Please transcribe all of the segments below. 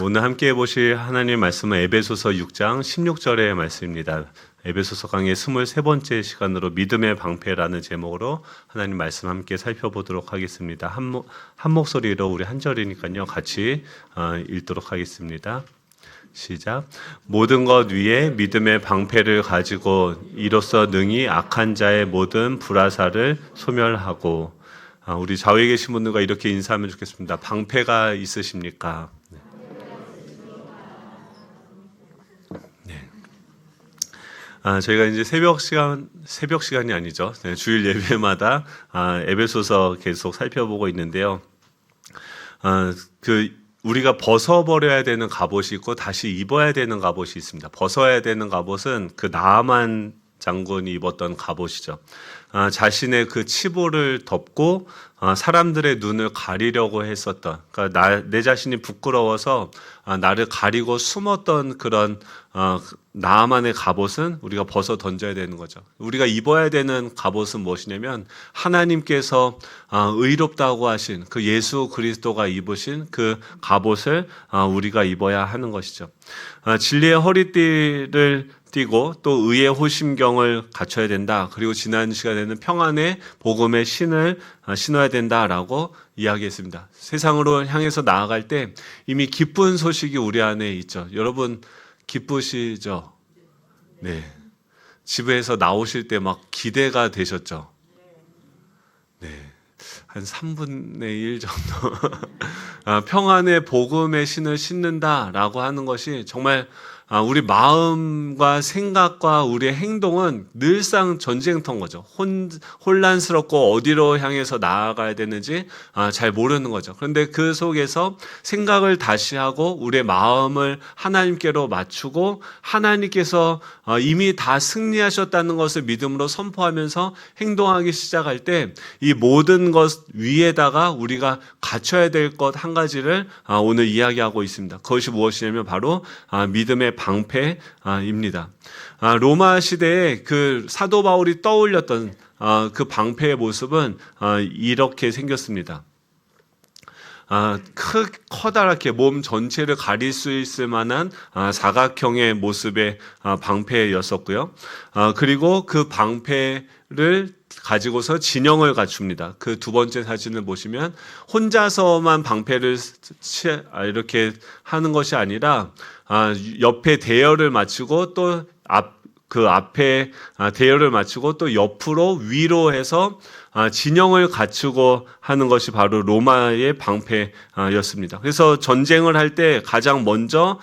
오늘 함께 보실 하나님의 말씀은 에베소서 6장 16절의 말씀입니다. 에베소서 강의 23번째 시간으로 믿음의 방패라는 제목으로 하나님 말씀 함께 살펴보도록 하겠습니다. 한 목소리로 우리 한 절이니까요. 같이 읽도록 하겠습니다. 시작. 모든 것 위에 믿음의 방패를 가지고 이로써 능히 악한 자의 모든 불화살을 소멸하고. 우리 좌우에 계신 분들과 이렇게 인사하면 좋겠습니다. 방패가 있으십니까? 네. 저희가 이제 새벽 시간이 아니죠. 네, 주일 예배마다 에베소서 계속 살펴보고 있는데요. 우리가 벗어버려야 되는 갑옷이 있고 다시 입어야 되는 갑옷이 있습니다. 벗어야 되는 갑옷은 그 나아만 장군이 입었던 갑옷이죠. 자신의 그 치부를 덮고 사람들의 눈을 가리려고 했었던, 그러니까 내 자신이 부끄러워서 나를 가리고 숨었던 그런 나만의 갑옷은 우리가 벗어 던져야 되는 거죠. 우리가 입어야 되는 갑옷은 무엇이냐면 하나님께서 의롭다고 하신 그 예수 그리스도가 입으신 그 갑옷을 우리가 입어야 하는 것이죠. 진리의 허리띠를 띠고 또 의의 호심경을 갖춰야 된다. 그리고 지난 시간에는 평안의 복음의 신을 신어야 된다라고 이야기했습니다. 세상으로 향해서 나아갈 때 이미 기쁜 소식이 우리 안에 있죠. 여러분 기쁘시죠? 네. 집에서 나오실 때 막 기대가 되셨죠? 네. 한 3분의 1 정도. 평안의 복음의 신을 신는다라고 하는 것이 정말 우리 마음과 생각과 우리의 행동은 늘상 전쟁터인 거죠. 혼란스럽고 어디로 향해서 나아가야 되는지 잘 모르는 거죠. 그런데 그 속에서 생각을 다시 하고 우리의 마음을 하나님께로 맞추고 하나님께서 이미 다 승리하셨다는 것을 믿음으로 선포하면서 행동하기 시작할 때 이 모든 것 위에다가 우리가 갖춰야 될 것 한 가지를 오늘 이야기하고 있습니다. 그것이 무엇이냐면 바로 믿음의 방패입니다. 로마 시대에 그 사도 바울이 떠올렸던 그 방패의 모습은 이렇게 생겼습니다. 커다랗게 몸 전체를 가릴 수 있을 만한 사각형의 모습의 방패였었고요. 그리고 그 방패를 가지고서 진영을 갖춥니다. 그 두 번째 사진을 보시면 혼자서만 방패를 이렇게 하는 것이 아니라 옆에 대열을 맞추고 또 그 앞에 대열을 맞추고 또 옆으로 위로 해서 진영을 갖추고 하는 것이 바로 로마의 방패였습니다. 그래서 전쟁을 할 때 가장 먼저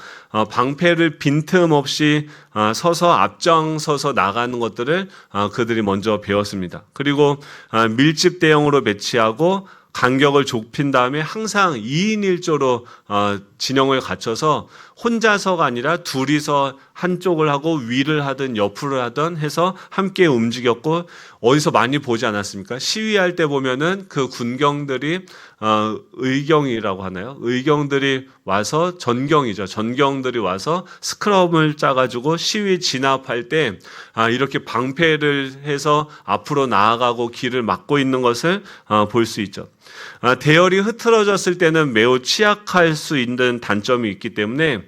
방패를 빈틈없이 서서 앞장서서 나가는 것들을 그들이 먼저 배웠습니다. 그리고 밀집 대형으로 배치하고 간격을 좁힌 다음에 항상 2인 1조로 진영을 갖춰서 혼자서가 아니라 둘이서 한쪽을 하고 위를 하든 옆으로 하든 해서 함께 움직였고, 어디서 많이 보지 않았습니까? 시위할 때 보면은 그 군경들이 의경이라고 하나요? 의경들이 와서 전경들이 와서 스크럼을 짜가지고 시위 진압할 때 이렇게 방패를 해서 앞으로 나아가고 길을 막고 있는 것을 볼 수 있죠. 대열이 흐트러졌을 때는 매우 취약할 수 있는 단점이 있기 때문에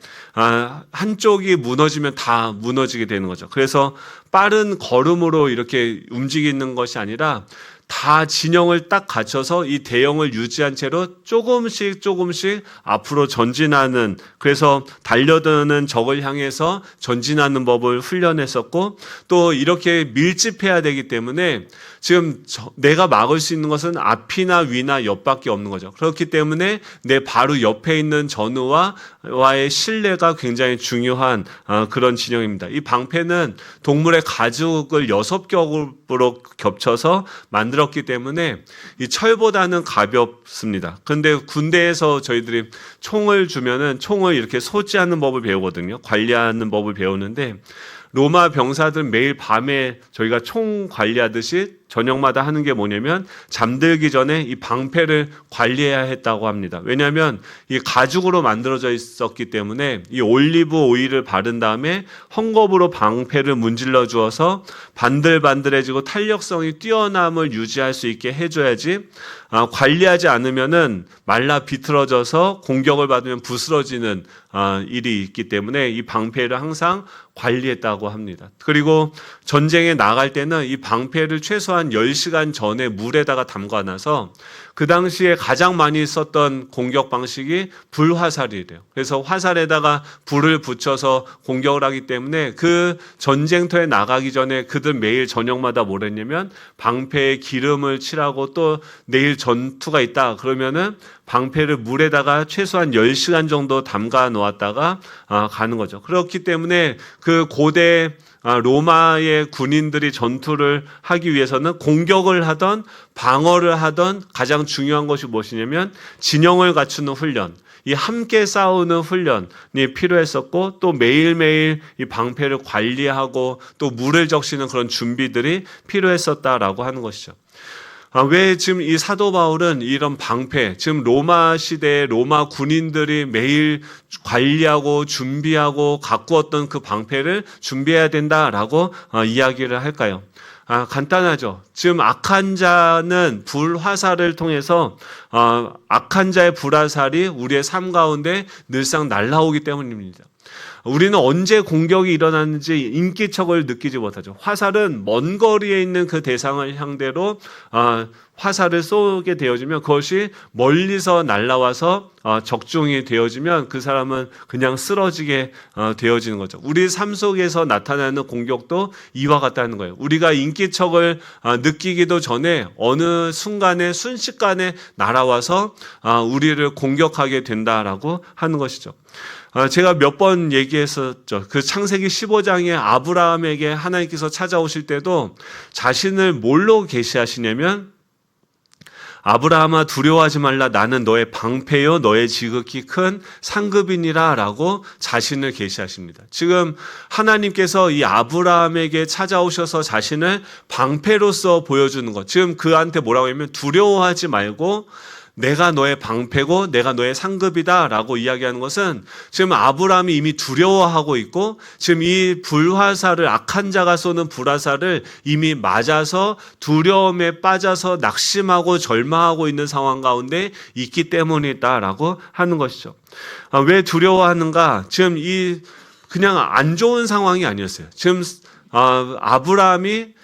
한쪽이 무너지면 다 무너지게 되는 거죠. 그래서 빠른 걸음으로 이렇게 움직이는 것이 아니라 다 진영을 딱 갖춰서 이 대형을 유지한 채로 조금씩 앞으로 전진하는, 그래서 달려드는 적을 향해서 전진하는 법을 훈련했었고, 또 이렇게 밀집해야 되기 때문에 지금 내가 막을 수 있는 것은 앞이나 위나 옆밖에 없는 거죠. 그렇기 때문에 내 바로 옆에 있는 전우와의 신뢰가 굉장히 중요한 그런 진영입니다. 이 방패는 동물의 가죽을 6겹으로 겹쳐서 만들었기 때문에 이 철보다는 가볍습니다. 그런데 군대에서 저희들이 총을 주면은 총을 이렇게 소지하는 법을 배우거든요. 관리하는 법을 배우는데 로마 병사들은 매일 밤에 저희가 총 관리하듯이 저녁마다 하는 게 뭐냐면 잠들기 전에 이 방패를 관리해야 했다고 합니다. 왜냐하면 이 가죽으로 만들어져 있었기 때문에 이 올리브 오일을 바른 다음에 헝겊으로 방패를 문질러 주어서 반들반들해지고 탄력성이 뛰어남을 유지할 수 있게 해줘야지 관리하지 않으면은 말라 비틀어져서 공격을 받으면 부스러지는 일이 있기 때문에 이 방패를 항상 관리했다고 합니다. 그리고 전쟁에 나갈 때는 이 방패를 최소한 10시간 전에 물에다가 담가놔서 그 당시에 가장 많이 썼던 공격 방식이 불화살이래요. 그래서 화살에다가 불을 붙여서 공격을 하기 때문에 그 전쟁터에 나가기 전에 그들 매일 저녁마다 뭘 했냐면 방패에 기름을 칠하고 또 내일 전투가 있다 그러면은 방패를 물에다가 최소한 10시간 정도 담가 놓았다가 가는 거죠. 그렇기 때문에 그 고대 로마의 군인들이 전투를 하기 위해서는 공격을 하던 방어를 하던 가장 중요한 것이 무엇이냐면 진영을 갖추는 훈련, 이 함께 싸우는 훈련이 필요했었고 또 매일매일 이 방패를 관리하고 또 물을 적시는 그런 준비들이 필요했었다라고 하는 것이죠. 왜 지금 이 사도 바울은 이런 방패, 지금 로마 시대의 로마 군인들이 매일 관리하고 준비하고 가꾸었던 그 방패를 준비해야 된다라고 이야기를 할까요? 간단하죠. 지금 악한 자는 불화살을 통해서 악한 자의 불화살이 우리의 삶 가운데 늘상 날아오기 때문입니다. 우리는 언제 공격이 일어났는지 인기척을 느끼지 못하죠. 화살은 먼 거리에 있는 그 대상을 상대로 화살을 쏘게 되어지면 그것이 멀리서 날아와서 적중이 되어지면 그 사람은 그냥 쓰러지게 되어지는 거죠. 우리 삶 속에서 나타나는 공격도 이와 같다는 거예요. 우리가 인기척을 느끼기도 전에 어느 순간에 순식간에 날아와서 우리를 공격하게 된다라고 하는 것이죠. 제가 몇 번 얘기했었죠. 그 창세기 15장에 아브라함에게 하나님께서 찾아오실 때도 자신을 뭘로 계시하시냐면 아브라함아 두려워하지 말라 나는 너의 방패요 너의 지극히 큰 상급이니라 라고 자신을 계시하십니다. 지금 하나님께서 이 아브라함에게 찾아오셔서 자신을 방패로서 보여주는 것, 지금 그한테 뭐라고 하냐면 두려워하지 말고 내가 너의 방패고 내가 너의 상급이다 라고 이야기하는 것은 지금 아브라함이 이미 두려워하고 있고 지금 이 불화살을 악한 자가 쏘는 불화살을 이미 맞아서 두려움에 빠져서 낙심하고 절망하고 있는 상황 가운데 있기 때문이다 라고 하는 것이죠. 왜 두려워하는가? 지금 이 그냥 안 좋은 상황이 아니었어요. 지금 아브라함이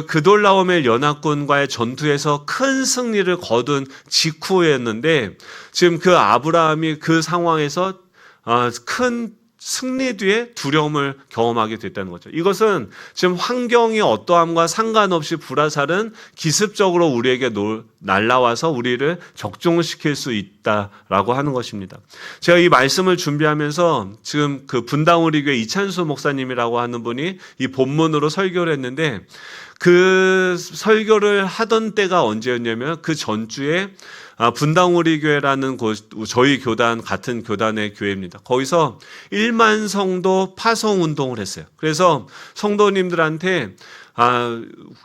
그돌라오멜 연합군과의 전투에서 큰 승리를 거둔 직후였는데 지금 그 아브라함이 그 상황에서 큰 승리 뒤에 두려움을 경험하게 됐다는 거죠. 이것은 지금 환경이 어떠함과 상관없이 불화살은 기습적으로 우리에게 날아와서 우리를 적중시킬 수 있다라고 하는 것입니다. 제가 이 말씀을 준비하면서 지금 그 분당우리교회 이찬수 목사님이라고 하는 분이 이 본문으로 설교를 했는데 그 설교를 하던 때가 언제였냐면 그 전주에 분당우리교회라는 곳, 저희 교단 같은 교단의 교회입니다. 거기서 1만 성도 파송 운동을 했어요. 그래서 성도님들한테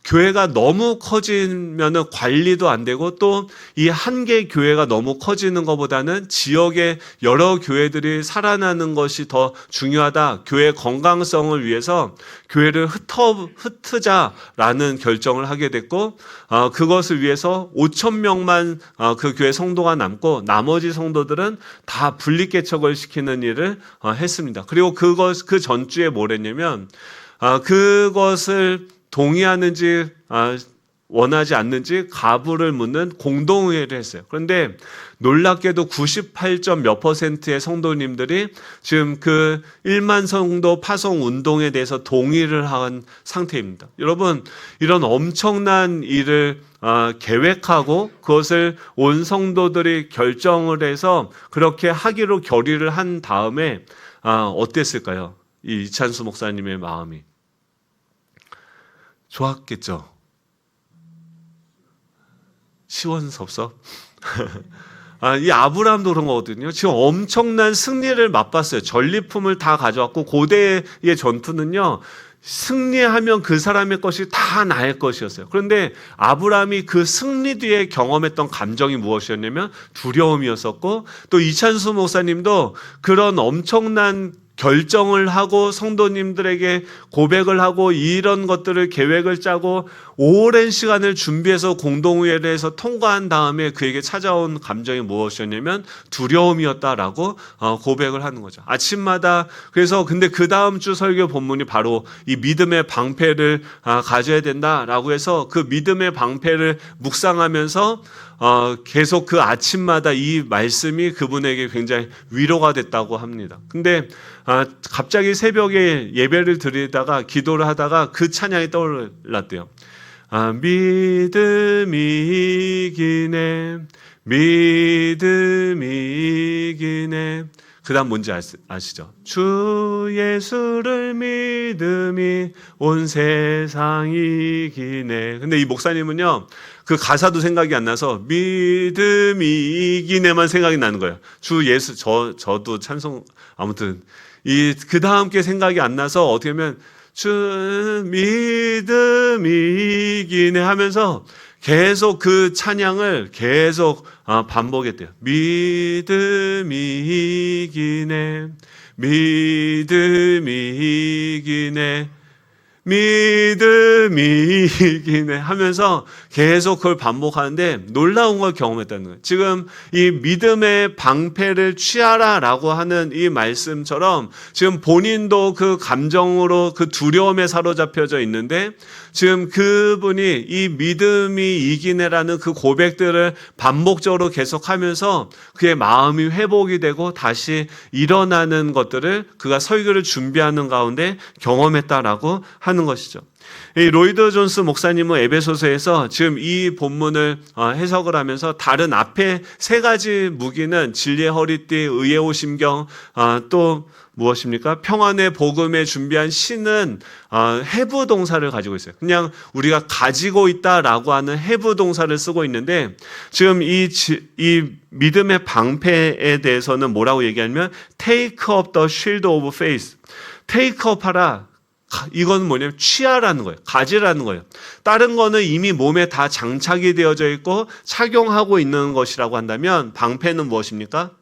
교회가 너무 커지면은 관리도 안 되고 또 이 한 개 교회가 너무 커지는 것보다는 지역의 여러 교회들이 살아나는 것이 더 중요하다. 교회 건강성을 위해서 교회를 흩트자라는 결정을 하게 됐고 그것을 위해서 5,000명만 그 교회 성도가 남고 나머지 성도들은 다 분리개척을 시키는 일을 했습니다. 그리고 그 전주에 뭘 했냐면 그것을 동의하는지 원하지 않는지 가부를 묻는 공동회의를 했어요. 그런데 놀랍게도 98점 몇 %의 성도님들이 지금 그 1만 성도 파송 운동에 대해서 동의를 한 상태입니다. 여러분, 이런 엄청난 일을 계획하고 그것을 온 성도들이 결정을 해서 그렇게 하기로 결의를 한 다음에 어땠을까요? 이 이찬수 목사님의 마음이 좋았겠죠. 시원섭섭. 이 아브라함도 그런 거거든요. 지금 엄청난 승리를 맛봤어요. 전리품을 다 가져왔고 고대의 전투는요. 승리하면 그 사람의 것이 다 나의 것이었어요. 그런데 아브라함이 그 승리 뒤에 경험했던 감정이 무엇이었냐면 두려움이었었고, 또 이찬수 목사님도 그런 엄청난 결정을 하고 성도님들에게 고백을 하고 이런 것들을 계획을 짜고 오랜 시간을 준비해서 공동회의에서 통과한 다음에 그에게 찾아온 감정이 무엇이었냐면 두려움이었다라고 고백을 하는 거죠. 아침마다. 그래서 근데 그 다음 주 설교 본문이 바로 이 믿음의 방패를 가져야 된다라고 해서 그 믿음의 방패를 묵상하면서 계속 그 아침마다 이 말씀이 그분에게 굉장히 위로가 됐다고 합니다. 근데 갑자기 새벽에 예배를 드리다가 기도를 하다가 그 찬양이 떠올랐대요. 믿음이 이기네, 믿음이 이기네. 그 다음 뭔지 아시죠? 주 예수를 믿음이 온 세상이 이기네. 근데 이 목사님은요, 그 가사도 생각이 안 나서 믿음이 이기네만 생각이 나는 거예요. 주 예수, 저도 찬송, 아무튼, 그 다음 게 생각이 안 나서 어떻게 하면 주 믿음이 이기네 하면서 계속 그 찬양을 계속 반복했대요. 믿음이 이기네, 믿음이 이기네, 믿음이 이기네 하면서 계속 그걸 반복하는데 놀라운 걸 경험했다는 거예요. 지금 이 믿음의 방패를 취하라라고 하는 이 말씀처럼 지금 본인도 그 감정으로 그 두려움에 사로잡혀져 있는데 지금 그분이 이 믿음이 이기네라는 그 고백들을 반복적으로 계속하면서 그의 마음이 회복이 되고 다시 일어나는 것들을 그가 설교를 준비하는 가운데 경험했다라고 하는 것이죠. 이 로이드 존스 목사님은 에베소서에서 지금 이 본문을 해석을 하면서 다른 앞에 세 가지 무기는 진리의 허리띠, 의의 오심경, 또 무엇입니까? 평안의 복음에 준비한 신은 have 동사를 가지고 있어요. 그냥 우리가 가지고 있다라고 하는 have 동사를 쓰고 있는데 지금 이 믿음의 방패에 대해서는 뭐라고 얘기하냐면 take up the shield of faith. take up 하라. 이건 뭐냐면 취하라는 거예요. 가지라는 거예요. 다른 거는 이미 몸에 다 장착이 되어져 있고 착용하고 있는 것이라고 한다면 방패는 무엇입니까?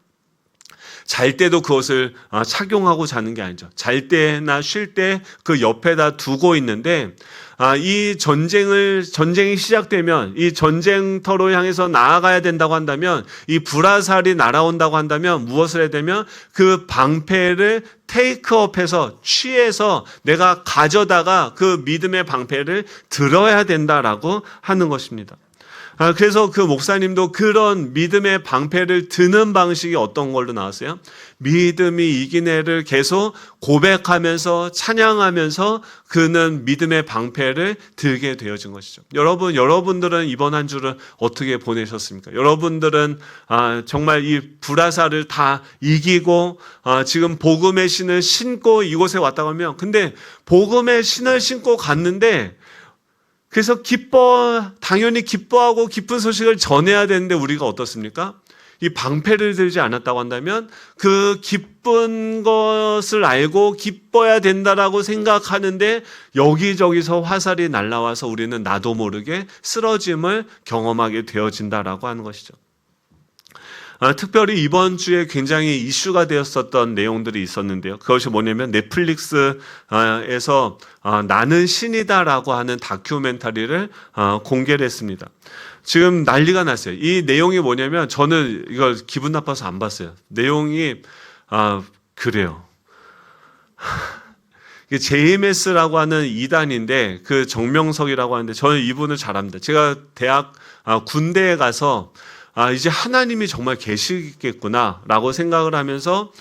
잘 때도 그것을 착용하고 자는 게 아니죠. 잘 때나 쉴 때 그 옆에다 두고 있는데 이 전쟁이 시작되면 이 전쟁터로 향해서 나아가야 된다고 한다면 이 불화살이 날아온다고 한다면 무엇을 해야 되면 그 방패를 테이크업해서 취해서 내가 가져다가 그 믿음의 방패를 들어야 된다라고 하는 것입니다. 그래서 그 목사님도 그런 믿음의 방패를 드는 방식이 어떤 걸로 나왔어요? 믿음이 이기네를 계속 고백하면서 찬양하면서 그는 믿음의 방패를 들게 되어진 것이죠. 여러분들은 이번 한 주를 어떻게 보내셨습니까? 여러분들은 정말 이 불화살을 다 이기고 지금 복음의 신을 신고 이곳에 왔다고 하면 근데 복음의 신을 신고 갔는데 그래서 당연히 기뻐하고 기쁜 소식을 전해야 되는데 우리가 어떻습니까? 이 방패를 들지 않았다고 한다면 그 기쁜 것을 알고 기뻐야 된다라고 생각하는데 여기저기서 화살이 날아와서 우리는 나도 모르게 쓰러짐을 경험하게 되어진다라고 하는 것이죠. 특별히 이번 주에 굉장히 이슈가 되었었던 내용들이 있었는데요. 그것이 뭐냐면 넷플릭스에서 나는 신이다라고 하는 다큐멘터리를 공개를 했습니다. 지금 난리가 났어요. 이 내용이 뭐냐면 저는 이걸 기분 나빠서 안 봤어요. 내용이 그래요. JMS라고 하는 이단인데 그 정명석이라고 하는데 저는 이분을 잘 압니다. 제가 군대에 가서 이제 하나님이 정말 계시겠구나라고 생각을 하면서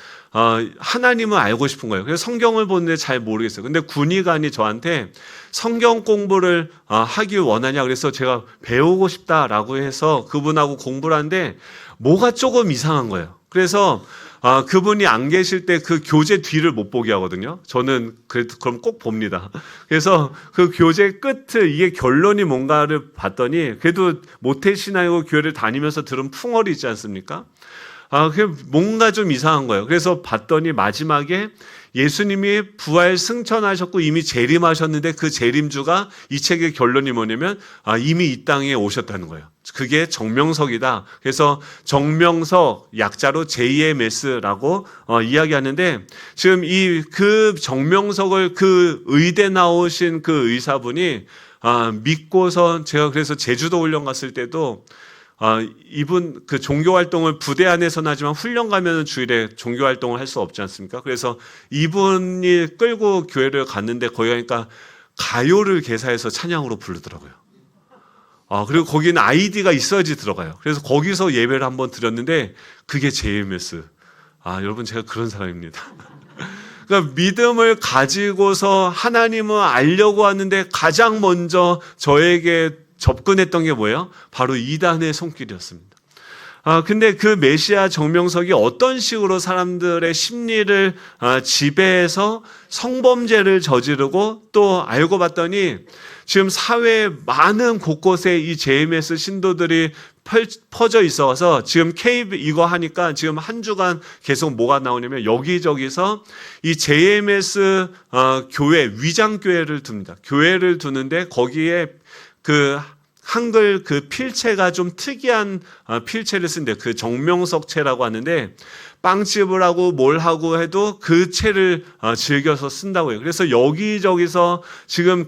하나님을 알고 싶은 거예요. 그래서 성경을 보는데 잘 모르겠어요. 근데 군의관이 저한테 성경 공부를 하길 원하냐 그래서 제가 배우고 싶다라고 해서 그분하고 공부를 하는데 뭐가 조금 이상한 거예요. 그래서 그분이 안 계실 때 그 교재 뒤를 못 보게 하거든요. 저는 그럼 꼭 봅니다. 그래서 그 교재 끝을 이게 결론이 뭔가를 봤더니 그래도 모태신앙이고 교회를 다니면서 들은 풍월이 있지 않습니까? 그게 뭔가 좀 이상한 거예요. 그래서 봤더니 마지막에 예수님이 부활 승천하셨고 이미 재림하셨는데 그 재림주가 이 책의 결론이 뭐냐면 이미 이 땅에 오셨다는 거예요. 그게 정명석이다. 그래서 정명석 약자로 JMS라고 이야기하는데 지금 그 정명석을 그 의대 나오신 그 의사분이 믿고서 제가 그래서 제주도 훈련 갔을 때도 이분 그 종교 활동을 부대 안에서는 하지만 훈련 가면은 주일에 종교 활동을 할 수 없지 않습니까? 그래서 이분이 끌고 교회를 갔는데 거기 가니까 가요를 개사해서 찬양으로 부르더라고요. 그리고 거기는 아이디가 있어야지 들어가요. 그래서 거기서 예배를 한번 드렸는데 그게 JMS. 여러분 제가 그런 사람입니다. 그러니까 믿음을 가지고서 하나님을 알려고 하는데 가장 먼저 저에게 접근했던 게 뭐예요? 바로 이단의 손길이었습니다. 근데 그 메시아 정명석이 어떤 식으로 사람들의 심리를 지배해서 성범죄를 저지르고 또 알고 봤더니 지금 사회 많은 곳곳에 이 JMS 신도들이 퍼져 있어서 지금 이거 하니까 지금 한 주간 계속 뭐가 나오냐면 여기저기서 이 JMS 교회, 위장교회를 둡니다. 교회를 두는데 거기에 그 한글 그 필체가 좀 특이한 필체를 쓴대요. 그 정명석체라고 하는데 빵집을 하고 뭘 하고 해도 그 채를 즐겨서 쓴다고 해요. 그래서 여기저기서 지금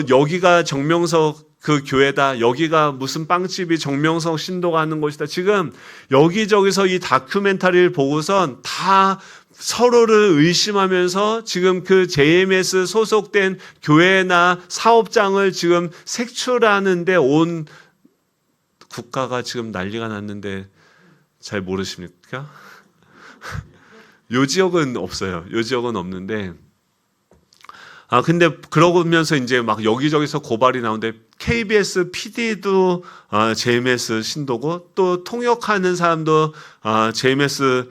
여기가 정명석 그 교회다. 여기가 무슨 빵집이 정명석 신도가 하는 곳이다. 지금 여기저기서 이 다큐멘터리를 보고선 다 서로를 의심하면서 지금 그 JMS 소속된 교회나 사업장을 지금 색출하는데 온 국가가 지금 난리가 났는데 잘 모르십니까? 요 지역은 없어요. 요 지역은 없는데 근데 그러면서 이제 막 여기저기서 고발이 나오는데 KBS PD도 JMS 신도고 또 통역하는 사람도 JMS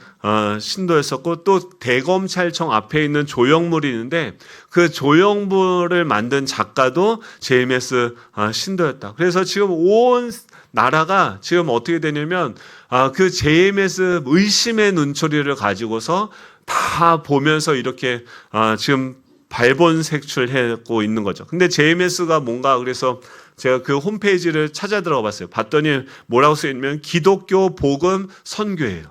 신도였었고 또 대검찰청 앞에 있는 조형물이 있는데 그 조형물을 만든 작가도 JMS 신도였다. 그래서 지금 온 나라가 지금 어떻게 되냐면 그 JMS 의심의 눈초리를 가지고서 다 보면서 이렇게 지금 발본 색출하고 있는 거죠. 근데 JMS가 뭔가 그래서 제가 그 홈페이지를 찾아 들어가 봤어요. 봤더니 뭐라고 써있냐면 기독교 복음 선교예요.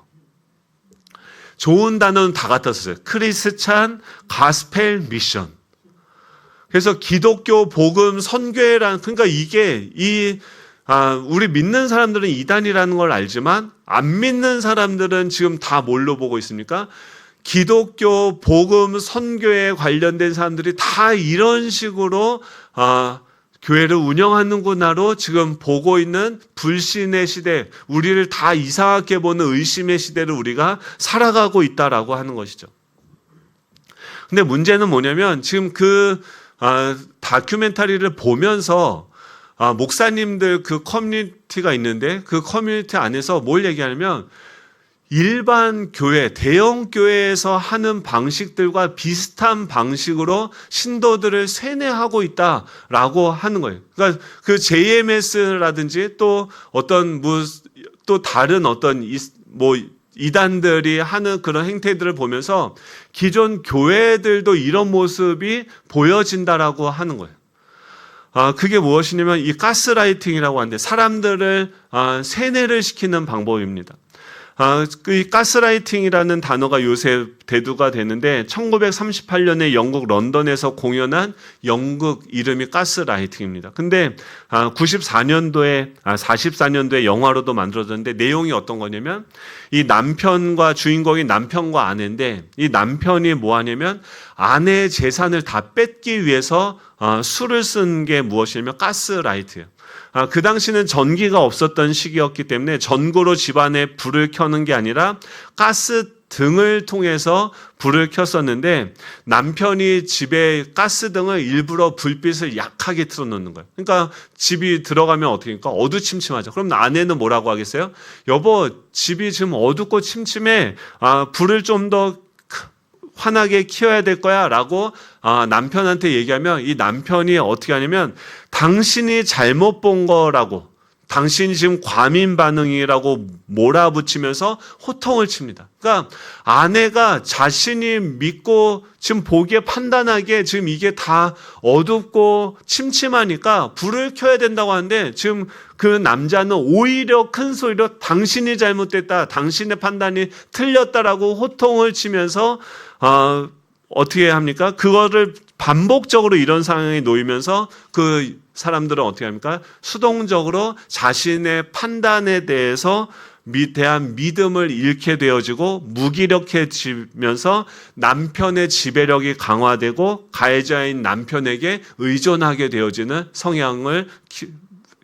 좋은 단어는 다 갖다 썼어요. 크리스찬 가스펠 미션. 그래서 기독교 복음 선교회라는 그러니까 이게 우리 믿는 사람들은 이단이라는 걸 알지만 안 믿는 사람들은 지금 다 뭘로 보고 있습니까? 기독교 복음 선교에 관련된 사람들이 다 이런 식으로 교회를 운영하는구나로 지금 보고 있는 불신의 시대, 우리를 다 이상하게 보는 의심의 시대를 우리가 살아가고 있다라고 하는 것이죠. 근데 문제는 뭐냐면 지금 그 다큐멘터리를 보면서 목사님들 그 커뮤니티가 있는데 그 커뮤니티 안에서 뭘 얘기하냐면 일반 교회, 대형 교회에서 하는 방식들과 비슷한 방식으로 신도들을 세뇌하고 있다라고 하는 거예요. 그러니까 그 JMS라든지 또 또 다른 이단들이 하는 그런 행태들을 보면서 기존 교회들도 이런 모습이 보여진다라고 하는 거예요. 그게 무엇이냐면 이 가스라이팅이라고 하는데 사람들을 세뇌를 시키는 방법입니다. 이 가스라이팅이라는 단어가 요새 대두가 되는데 1938년에 영국 런던에서 공연한 연극 이름이 가스라이팅입니다. 근데 44년도에 영화로도 만들어졌는데 내용이 어떤 거냐면 이 주인공이 남편과 아내인데 이 남편이 뭐 하냐면 아내의 재산을 다 뺏기 위해서 술을 쓴 게 무엇이냐면 가스라이트예요. 그 당시는 전기가 없었던 시기였기 때문에 전구로 집안에 불을 켜는 게 아니라 가스 등을 통해서 불을 켰었는데 남편이 집에 가스등을 일부러 불빛을 약하게 틀어놓는 거예요. 그러니까 집이 들어가면 어떻게 합니까? 어두침침하죠. 그럼 아내는 뭐라고 하겠어요? 여보, 집이 지금 어둡고 침침해. 불을 좀 더 환하게 키워야 될 거야 라고 남편한테 얘기하면 이 남편이 어떻게 하냐면 당신이 잘못 본 거라고 당신이 지금 과민 반응이라고 몰아붙이면서 호통을 칩니다. 그러니까 아내가 자신이 믿고 지금 보기에 판단하기에 지금 이게 다 어둡고 침침하니까 불을 켜야 된다고 하는데 지금 그 남자는 오히려 큰 소리로 당신이 잘못됐다, 당신의 판단이 틀렸다라고 호통을 치면서 어떻게 합니까? 그거를 반복적으로 이런 상황에 놓이면서 그 사람들은 어떻게 합니까? 수동적으로 자신의 판단에 대해서 대한 믿음을 잃게 되어지고 무기력해지면서 남편의 지배력이 강화되고 가해자인 남편에게 의존하게 되어지는 성향을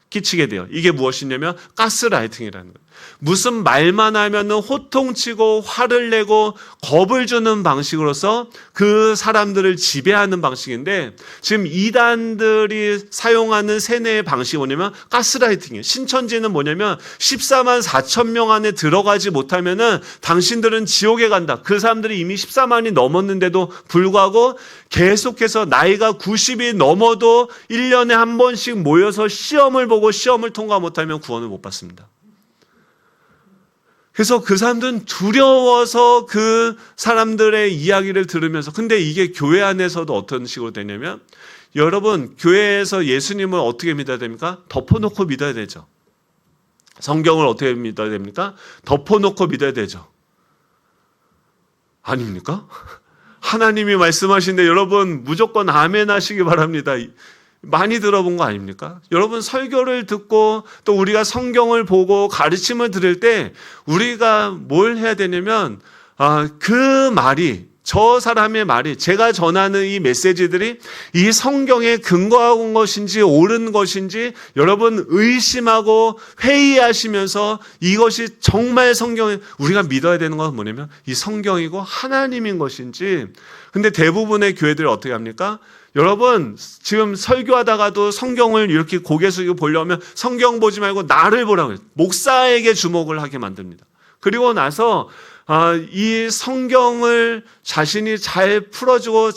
끼치게 돼요. 이게 무엇이냐면 가스라이팅이라는 거예요. 무슨 말만 하면은 호통치고 화를 내고 겁을 주는 방식으로서 그 사람들을 지배하는 방식인데, 지금 이단들이 사용하는 세뇌의 방식이 뭐냐면 가스라이팅이에요. 신천지는 뭐냐면 14만 4천 명 안에 들어가지 못하면은 당신들은 지옥에 간다. 그 사람들이 이미 14만이 넘었는데도 불구하고 계속해서 나이가 90이 넘어도 1년에 한 번씩 모여서 시험을 보고 시험을 통과 못하면 구원을 못 받습니다. 그래서 그 사람들은 두려워서 그 사람들의 이야기를 들으면서, 근데 이게 교회 안에서도 어떤 식으로 되냐면, 여러분 교회에서 예수님을 어떻게 믿어야 됩니까? 덮어놓고 믿어야 되죠. 성경을 어떻게 믿어야 됩니까? 덮어놓고 믿어야 되죠. 아닙니까? 하나님이 말씀하시는데 여러분 무조건 아멘 하시기 바랍니다. 많이 들어본 거 아닙니까? 여러분 설교를 듣고 또 우리가 성경을 보고 가르침을 들을 때 우리가 뭘 해야 되냐면 그 말이, 저 사람의 말이, 제가 전하는 이 메시지들이 이 성경에 근거한 것인지 옳은 것인지 여러분 의심하고 회의하시면서 이것이 정말 성경에 우리가 믿어야 되는 건 뭐냐면 이 성경이고 하나님인 것인지. 근데 대부분의 교회들이 어떻게 합니까? 여러분 지금 설교하다가도 성경을 이렇게 고개 숙이고 보려면 성경 보지 말고 나를 보라고 해요. 목사에게 주목을 하게 만듭니다. 그리고 나서 이 성경을 자신이 잘 풀어주고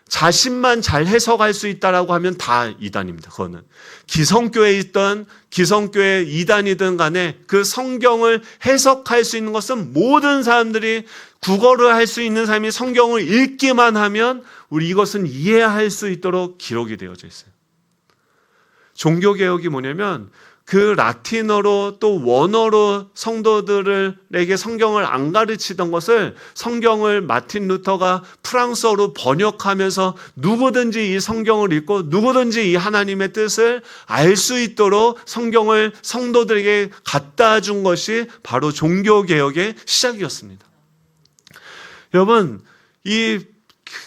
자신만 잘 해석할 수 있다라고 하면 다 이단입니다. 그거는 기성교회에 있던 기성교회 이단이든 간에 그 성경을 해석할 수 있는 것은 모든 사람들이, 국어를 할 수 있는 사람이 성경을 읽기만 하면 우리 이것은 이해할 수 있도록 기록이 되어져 있어요. 종교개혁이 뭐냐면 그 라틴어로 또 원어로 성도들에게 성경을 안 가르치던 것을 성경을 마틴 루터가 프랑스어로 번역하면서 누구든지 이 성경을 읽고 누구든지 이 하나님의 뜻을 알 수 있도록 성경을 성도들에게 갖다 준 것이 바로 종교개혁의 시작이었습니다. 여러분,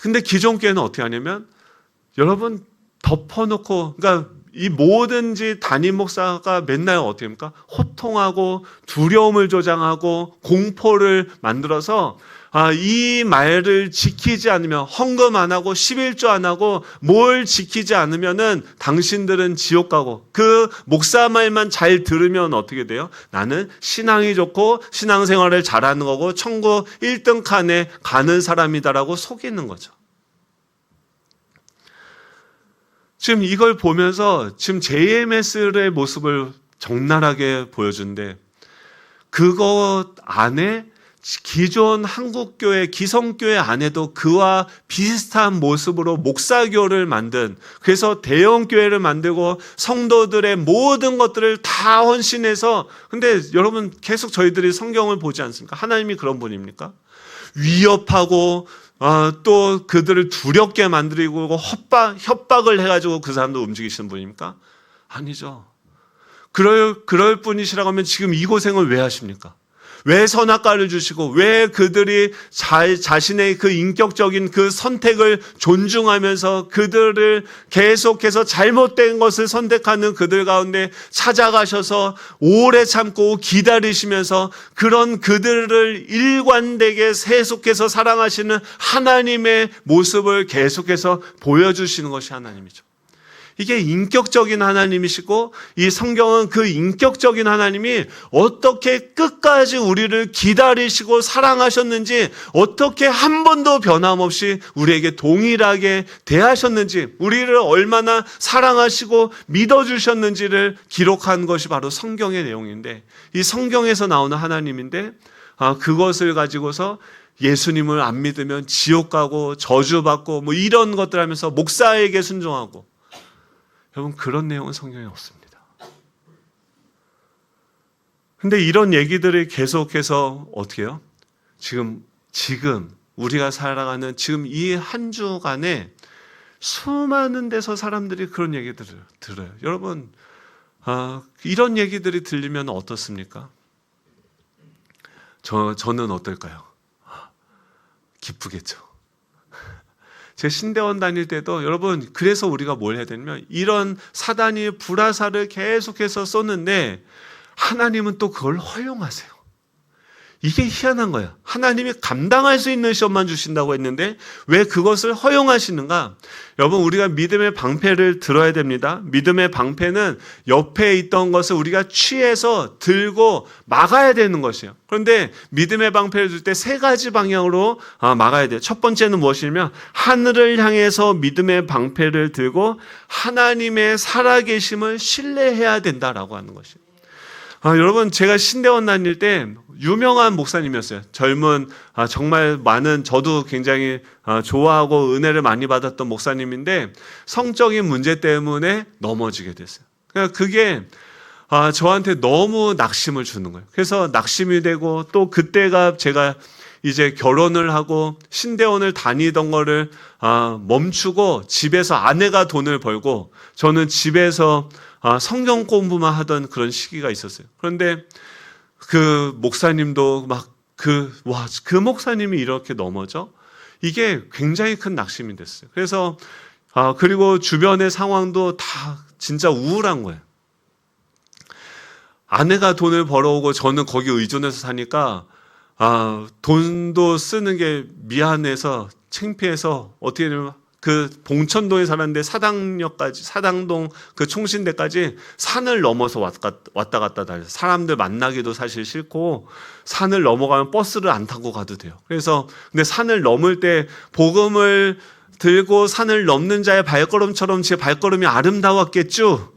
근데 기존 교회는 어떻게 하냐면 여러분 덮어놓고, 그러니까 이 뭐든지 담임 목사가 맨날 어떻게 합니까? 호통하고 두려움을 조장하고 공포를 만들어서 이 말을 지키지 않으면, 헌금 안 하고 11조 안 하고 뭘 지키지 않으면은 당신들은 지옥 가고, 그 목사 말만 잘 들으면 어떻게 돼요? 나는 신앙이 좋고 신앙생활을 잘하는 거고 천국 1등 칸에 가는 사람이다라고 속이는 거죠. 지금 이걸 보면서 지금 JMS의 모습을 적나라하게 보여준데, 그것 안에 기존 한국교회, 기성교회 안에도 그와 비슷한 모습으로 목사교를 만든, 그래서 대형교회를 만들고 성도들의 모든 것들을 다 헌신해서, 근데 여러분 계속 저희들이 성경을 보지 않습니까? 하나님이 그런 분입니까? 위협하고 또 그들을 두렵게 만들고 협박을 해가지고 그 사람도 움직이시는 분입니까? 아니죠. 그럴 분이시라고 하면 지금 이 고생을 왜 하십니까? 왜 선악과를 주시고 왜 그들이 자신의 그 인격적인 그 선택을 존중하면서 그들을 계속해서 잘못된 것을 선택하는 그들 가운데 찾아가셔서 오래 참고 기다리시면서 그런 그들을 일관되게 계속해서 사랑하시는 하나님의 모습을 계속해서 보여주시는 것이 하나님이죠. 이게 인격적인 하나님이시고 이 성경은 그 인격적인 하나님이 어떻게 끝까지 우리를 기다리시고 사랑하셨는지, 어떻게 한 번도 변함없이 우리에게 동일하게 대하셨는지, 우리를 얼마나 사랑하시고 믿어주셨는지를 기록한 것이 바로 성경의 내용인데, 이 성경에서 나오는 하나님인데 그것을 가지고서 예수님을 안 믿으면 지옥 가고 저주받고 뭐 이런 것들 하면서 목사에게 순종하고, 여러분 그런 내용은 성경에 없습니다. 근데 이런 얘기들을 계속해서 어떻게 해요? 지금 우리가 살아가는 지금 이 한 주간에 수많은 데서 사람들이 그런 얘기들을 들어요. 여러분 이런 얘기들이 들리면 어떻습니까? 저는 어떨까요? 기쁘겠죠. 제 신대원 다닐 때도 여러분, 그래서 우리가 뭘 해야 되냐면 이런 사단이 불화살을 계속해서 쏘는데 하나님은 또 그걸 허용하세요. 이게 희한한 거예요. 하나님이 감당할 수 있는 시험만 주신다고 했는데 왜 그것을 허용하시는가? 여러분, 우리가 믿음의 방패를 들어야 됩니다. 믿음의 방패는 옆에 있던 것을 우리가 취해서 들고 막아야 되는 것이에요. 그런데 믿음의 방패를 들 때 세 가지 방향으로 막아야 돼요. 첫 번째는 무엇이냐면 하늘을 향해서 믿음의 방패를 들고 하나님의 살아계심을 신뢰해야 된다라고 하는 것이에요. 여러분, 제가 신대원 다닐 때 유명한 목사님이었어요. 젊은 정말 많은, 저도 굉장히 좋아하고 은혜를 많이 받았던 목사님인데 성적인 문제 때문에 넘어지게 됐어요. 그러니까 그게 저한테 너무 낙심을 주는 거예요. 그래서 낙심이 되고, 또 그때가 제가 이제 결혼을 하고 신대원을 다니던 거를 멈추고 집에서 아내가 돈을 벌고 저는 집에서 성경 공부만 하던 그런 시기가 있었어요. 그런데 그 목사님도 그 목사님이 이렇게 넘어져? 이게 굉장히 큰 낙심이 됐어요. 그래서 그리고 주변의 상황도 다 진짜 우울한 거예요. 아내가 돈을 벌어오고 저는 거기 의존해서 사니까 돈도 쓰는 게 미안해서 창피해서 어떻게 되면 그 봉천동에 살았는데 사당동 그 총신대까지 산을 넘어서 왔다 갔다 다녀요. 사람들 만나기도 사실 싫고 산을 넘어가면 버스를 안 타고 가도 돼요. 그래서 근데 산을 넘을 때 복음을 들고 산을 넘는 자의 발걸음처럼 제 발걸음이 아름다웠겠죠.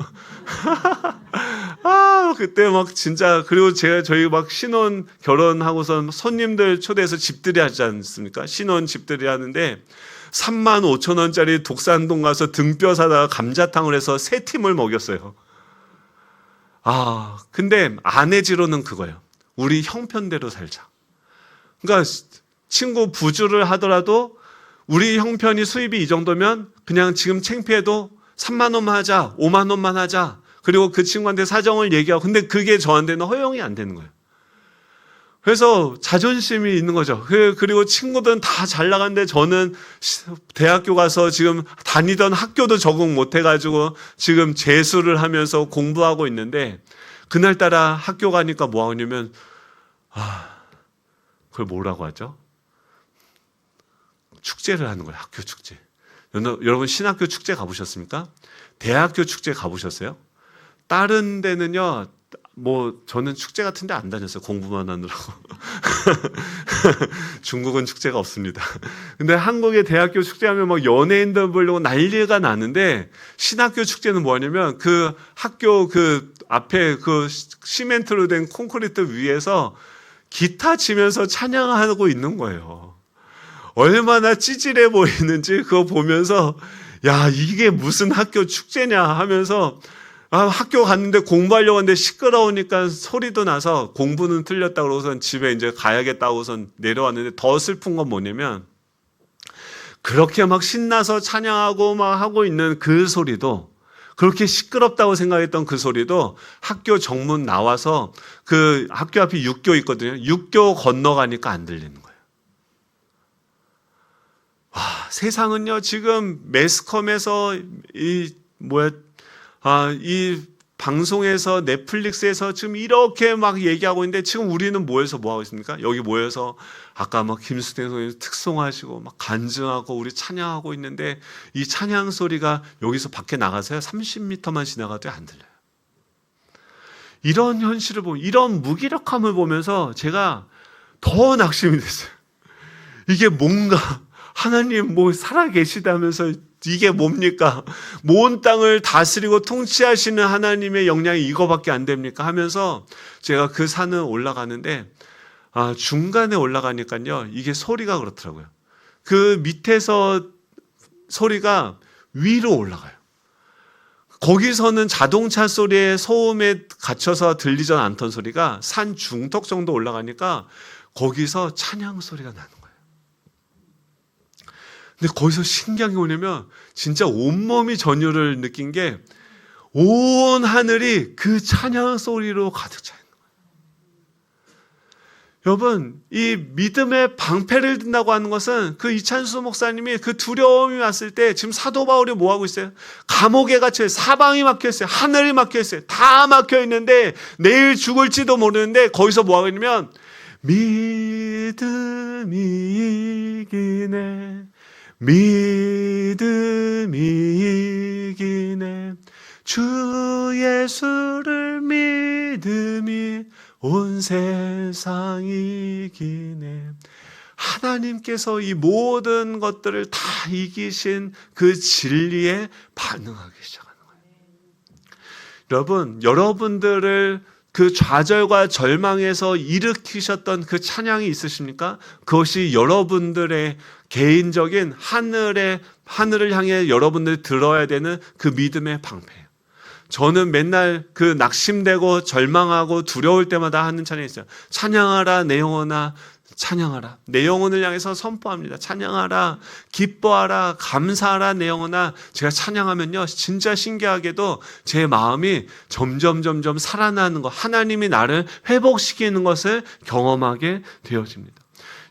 그때 진짜, 그리고 저희 신혼 결혼하고선 손님들 초대해서 집들이 하지 않습니까? 신혼 집들이 하는데 35,000원짜리 독산동 가서 등뼈 사다가 감자탕을 해서 3팀을 먹였어요. 근데 아내지로는 그거예요. 우리 형편대로 살자. 그러니까 친구 부주를 하더라도 우리 형편이 수입이 이 정도면 그냥 지금 창피해도 3만 원만 하자, 5만 원만 하자. 그리고 그 친구한테 사정을 얘기하고, 근데 그게 저한테는 허용이 안 되는 거예요. 그래서 자존심이 있는 거죠. 그리고 친구들은 다 잘 나갔는데 저는 대학교 가서 지금 다니던 학교도 적응 못 해가지고 지금 재수를 하면서 공부하고 있는데, 그날따라 학교 가니까 뭐 하냐면 그걸 뭐라고 하죠? 축제를 하는 거예요. 학교 축제. 여러분 신학교 축제 가보셨습니까? 대학교 축제 가보셨어요? 다른 데는요, 저는 축제 같은 데 안 다녔어요. 공부만 하느라고. 중국은 축제가 없습니다. 근데 한국의 대학교 축제하면 연예인들 보려고 난리가 나는데, 신학교 축제는 뭐냐면 그 학교 그 앞에 그 시멘트로 된 콘크리트 위에서 기타 치면서 찬양하고 있는 거예요. 얼마나 찌질해 보이는지 그거 보면서, 야, 이게 무슨 학교 축제냐 하면서 학교 갔는데 공부하려고 하는데 시끄러우니까 소리도 나서 공부는 틀렸다고 그러고선 집에 이제 가야겠다고선 내려왔는데, 더 슬픈 건 뭐냐면 그렇게 신나서 찬양하고 하고 있는 그 소리도, 그렇게 시끄럽다고 생각했던 그 소리도 학교 정문 나와서 그 학교 앞에 육교 있거든요. 육교 건너가니까 안 들리는 거예요. 세상은요, 지금 매스컴에서 이 방송에서 넷플릭스에서 지금 이렇게 막 얘기하고 있는데 지금 우리는 모여서 뭐 하고 있습니까? 여기 모여서 아까 막 김수태 선생님 특송하시고 막 간증하고 우리 찬양하고 있는데 이 찬양 소리가 여기서 밖에 나가서요 30m만 지나가도 안 들려요. 이런 현실을 보면, 이런 무기력함을 보면서 제가 더 낙심이 됐어요. 이게 뭔가 하나님 뭐 살아계시다면서 이게 뭡니까? 온 땅을 다스리고 통치하시는 하나님의 역량이 이거밖에 안 됩니까? 하면서 제가 그 산을 올라가는데 중간에 올라가니까요 이게 소리가 그렇더라고요. 그 밑에서 소리가 위로 올라가요. 거기서는 자동차 소리에 소음에 갇혀서 들리지 않던 소리가 산 중턱 정도 올라가니까 거기서 찬양 소리가 나는 거예요. 근데 거기서 신기한 게 뭐냐면 진짜 온몸이 전율을 느낀 게 온 하늘이 그 찬양 소리로 가득 차 있는 거예요. 여러분, 이 믿음의 방패를 든다고 하는 것은 그 이찬수 목사님이 그 두려움이 왔을 때 지금 사도 바울이 뭐 하고 있어요? 감옥에 갇혀 있어요. 사방이 막혀 있어요. 하늘이 막혀 있어요. 다 막혀 있는데 내일 죽을지도 모르는데 거기서 뭐 하고 있냐면 믿음이 이기네. 믿음이 이기네. 주 예수를 믿음이 온 세상이 이기네. 하나님께서 이 모든 것들을 다 이기신 그 진리에 반응하기 시작하는 거예요. 여러분, 여러분들을 그 좌절과 절망에서 일으키셨던 그 찬양이 있으십니까? 그것이 여러분들의 개인적인 하늘을 향해 여러분들이 들어야 되는 그 믿음의 방패예요. 저는 맨날 그 낙심되고 절망하고 두려울 때마다 하는 찬양이 있어요. 찬양하라 내 영혼아, 찬양하라. 내 영혼을 향해서 선포합니다. 찬양하라, 기뻐하라, 감사하라 내 영혼아. 제가 찬양하면요 진짜 신기하게도 제 마음이 점점 살아나는 것, 하나님이 나를 회복시키는 것을 경험하게 되어집니다.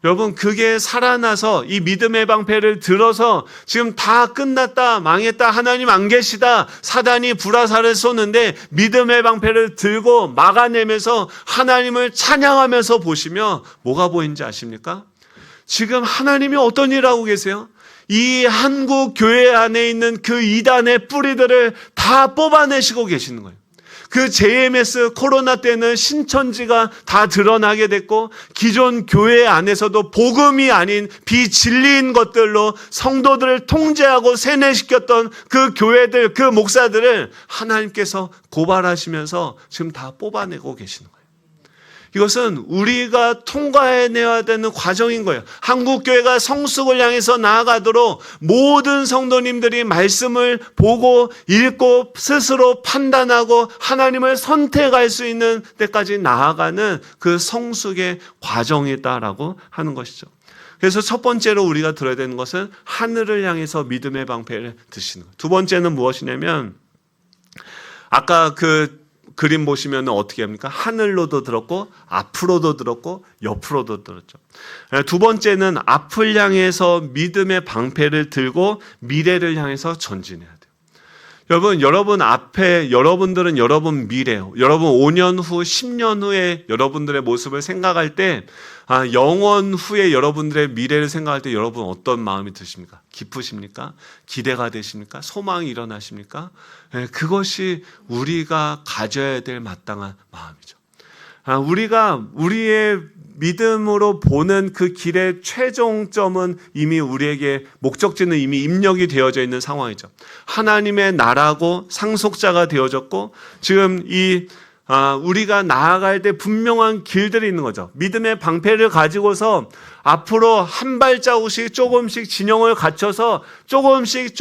여러분, 그게 살아나서 이 믿음의 방패를 들어서 지금 다 끝났다, 망했다, 하나님 안 계시다, 사단이 불화살을 쏘는데 믿음의 방패를 들고 막아내면서 하나님을 찬양하면서 보시면 뭐가 보이는지 아십니까? 지금 하나님이 어떤 일을 하고 계세요? 이 한국 교회 안에 있는 그 이단의 뿌리들을 다 뽑아내시고 계시는 거예요. 그 JMS 코로나 때는 신천지가 다 드러나게 됐고 기존 교회 안에서도 복음이 아닌 비진리인 것들로 성도들을 통제하고 세뇌시켰던 그 교회들, 그 목사들을 하나님께서 고발하시면서 지금 다 뽑아내고 계시는 거예요. 이것은 우리가 통과해내야 되는 과정인 거예요. 한국교회가 성숙을 향해서 나아가도록 모든 성도님들이 말씀을 보고 읽고 스스로 판단하고 하나님을 선택할 수 있는 때까지 나아가는 그 성숙의 과정이다라고 하는 것이죠. 그래서 첫 번째로 우리가 들어야 되는 것은 하늘을 향해서 믿음의 방패를 드시는 거예요. 두 번째는 무엇이냐면 아까 그 그림 보시면 어떻게 합니까? 하늘로도 들었고 앞으로도 들었고 옆으로도 들었죠. 두 번째는 앞을 향해서 믿음의 방패를 들고 미래를 향해서 전진해야 돼요. 여러분 앞에 여러분들은 여러분 미래, 여러분 5년 후, 10년 후에 여러분들의 모습을 생각할 때 영원 후에 여러분들의 미래를 생각할 때 여러분 어떤 마음이 드십니까? 기쁘십니까? 기대가 되십니까? 소망이 일어나십니까? 그것이 우리가 가져야 될 마땅한 마음이죠. 우리가 우리의 믿음으로 보는 그 길의 최종점은 이미 우리에게 목적지는 이미 입력이 되어져 있는 상황이죠. 하나님의 나라고 상속자가 되어졌고 지금 우리가 나아갈 때 분명한 길들이 있는 거죠. 믿음의 방패를 가지고서 앞으로 한 발자국씩 조금씩 진영을 갖춰서 조금씩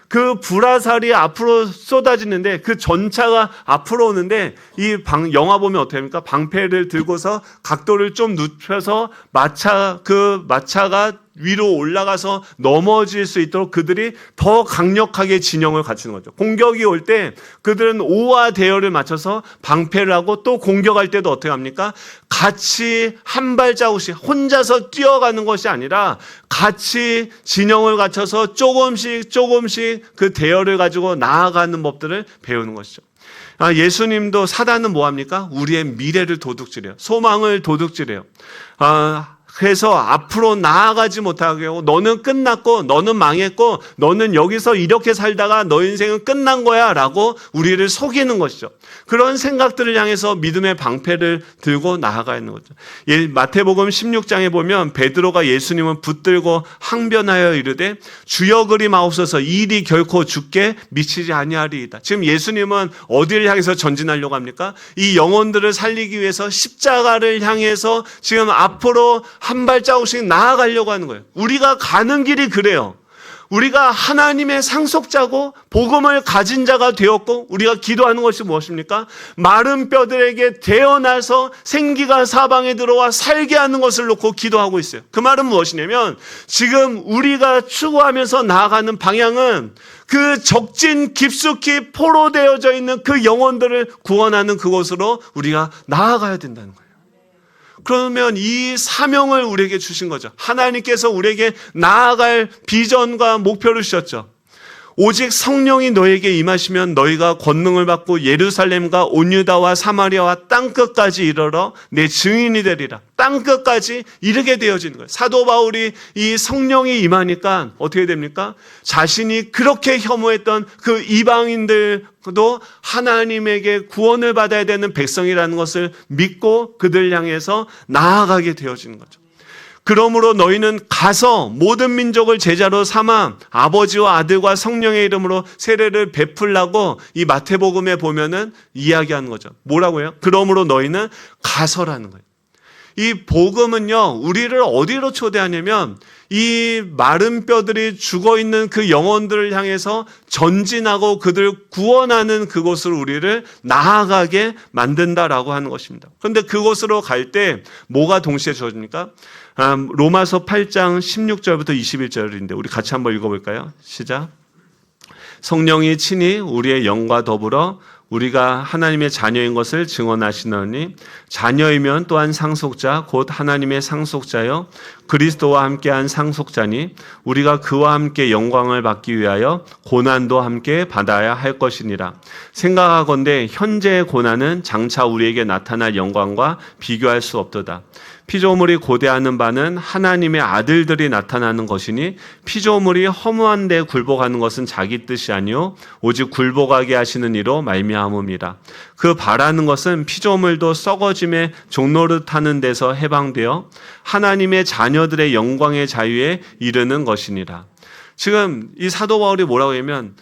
그 불화살이 앞으로 쏟아지는데 그 전차가 앞으로 오는데 영화 보면 어떻게 합니까? 방패를 들고서 각도를 좀 눕혀서 마차가 위로 올라가서 넘어질 수 있도록 그들이 더 강력하게 진영을 갖추는 거죠. 공격이 올 때 그들은 오와 대열을 맞춰서 방패를 하고 또 공격할 때도 어떻게 합니까? 같이 한 발자국씩 혼자서 뛰어가는 것이 아니라 같이 진영을 갖춰서 조금씩 그 대열을 가지고 나아가는 법들을 배우는 것이죠. 예수님도 사단은 뭐합니까? 우리의 미래를 도둑질해요. 소망을 도둑질해요. 그래서 앞으로 나아가지 못하게 하고 너는 끝났고 너는 망했고 너는 여기서 이렇게 살다가 너 인생은 끝난 거야 라고 우리를 속이는 것이죠. 그런 생각들을 향해서 믿음의 방패를 들고 나아가 있는 거죠. 마태복음 16장에 보면 베드로가 예수님을 붙들고 항변하여 이르되 주여 그리 마옵소서 이 일이 결코 죽게 미치지 아니하리이다. 지금 예수님은 어디를 향해서 전진하려고 합니까? 이 영혼들을 살리기 위해서 십자가를 향해서 지금 앞으로 한 발자국씩 나아가려고 하는 거예요. 우리가 가는 길이 그래요. 우리가 하나님의 상속자고 복음을 가진 자가 되었고 우리가 기도하는 것이 무엇입니까? 마른 뼈들에게 태어나서 생기가 사방에 들어와 살게 하는 것을 놓고 기도하고 있어요. 그 말은 무엇이냐면 지금 우리가 추구하면서 나아가는 방향은 그 적진 깊숙이 포로되어져 있는 그 영혼들을 구원하는 그곳으로 우리가 나아가야 된다는 거예요. 그러면 이 사명을 우리에게 주신 거죠. 하나님께서 우리에게 나아갈 비전과 목표를 주셨죠. 오직 성령이 너에게 임하시면 너희가 권능을 받고 예루살렘과 온 유다와 사마리아와 땅끝까지 이르러 내 증인이 되리라. 땅끝까지 이르게 되어지는 거예요. 사도 바울이 이 성령이 임하니까 어떻게 됩니까? 자신이 그렇게 혐오했던 그 이방인들도 하나님에게 구원을 받아야 되는 백성이라는 것을 믿고 그들 향해서 나아가게 되어지는 거죠. 그러므로 너희는 가서 모든 민족을 제자로 삼아 아버지와 아들과 성령의 이름으로 세례를 베풀라고 이 마태복음에 보면은 이야기하는 거죠. 뭐라고요? 그러므로 너희는 가서라는 거예요. 이 복음은요, 우리를 어디로 초대하냐면 이 마른 뼈들이 죽어있는 그 영혼들을 향해서 전진하고 그들을 구원하는 그곳으로 우리를 나아가게 만든다라고 하는 것입니다. 그런데 그곳으로 갈 때 뭐가 동시에 주어집니까? 로마서 8장 16절부터 21절인데 우리 같이 한번 읽어볼까요? 시작. 성령이 친히 우리의 영과 더불어 우리가 하나님의 자녀인 것을 증언하시노니 자녀이면 또한 상속자 곧 하나님의 상속자여 그리스도와 함께한 상속자니 우리가 그와 함께 영광을 받기 위하여 고난도 함께 받아야 할 것이니라. 생각하건대 현재의 고난은 장차 우리에게 나타날 영광과 비교할 수 없도다. 피조물이 고대하는 바는 하나님의 아들들이 나타나는 것이니 피조물이 허무한 데 굴복하는 것은 자기 뜻이 아니요 오직 굴복하게 하시는 이로 말미암음이라. 그 바라는 것은 피조물도 썩어짐의 종노릇하는 데서 해방되어 하나님의 자녀들의 영광의 자유에 이르는 것이니라. 지금 이 사도 바울이 뭐라고 하냐면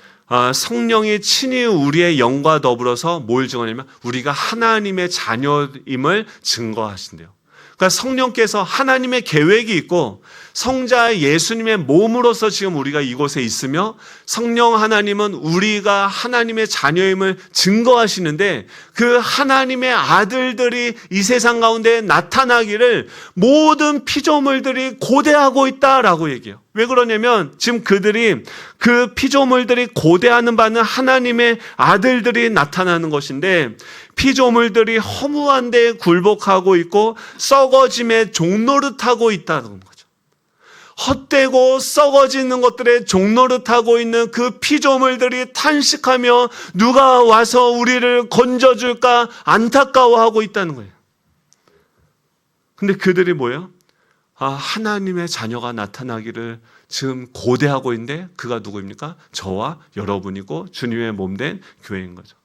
성령이 친히 우리의 영과 더불어서 뭘 증언하냐면 우리가 하나님의 자녀임을 증거하신대요. 그러니까 성령께서 하나님의 계획이 있고 성자 예수님의 몸으로서 지금 우리가 이곳에 있으며 성령 하나님은 우리가 하나님의 자녀임을 증거하시는데 그 하나님의 아들들이 이 세상 가운데 나타나기를 모든 피조물들이 고대하고 있다라고 얘기해요. 왜 그러냐면 지금 그 피조물들이 고대하는 바는 하나님의 아들들이 나타나는 것인데 피조물들이 허무한 데에 굴복하고 있고 썩어짐의 종노릇하고 있다는 거죠. 헛되고 썩어지는 것들에 종노릇하고 있는 그 피조물들이 탄식하며 누가 와서 우리를 건져줄까 안타까워하고 있다는 거예요. 근데 그들이 뭐예요? 하나님의 자녀가 나타나기를 지금 고대하고 있는데 그가 누구입니까? 저와 여러분이고 주님의 몸된 교회인 거죠.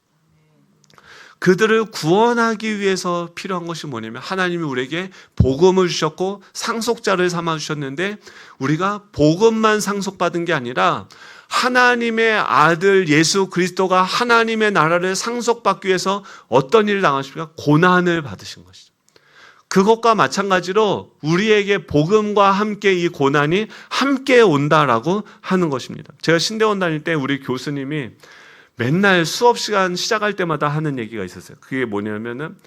그들을 구원하기 위해서 필요한 것이 뭐냐면 하나님이 우리에게 복음을 주셨고 상속자를 삼아 주셨는데 우리가 복음만 상속받은 게 아니라 하나님의 아들 예수 그리스도가 하나님의 나라를 상속받기 위해서 어떤 일을 당하십니까? 고난을 받으신 것이죠. 그것과 마찬가지로 우리에게 복음과 함께 이 고난이 함께 온다라고 하는 것입니다. 제가 신대원 다닐 때 우리 교수님이 맨날 수업 시간 시작할 때마다 하는 얘기가 있었어요. 그게 뭐냐면은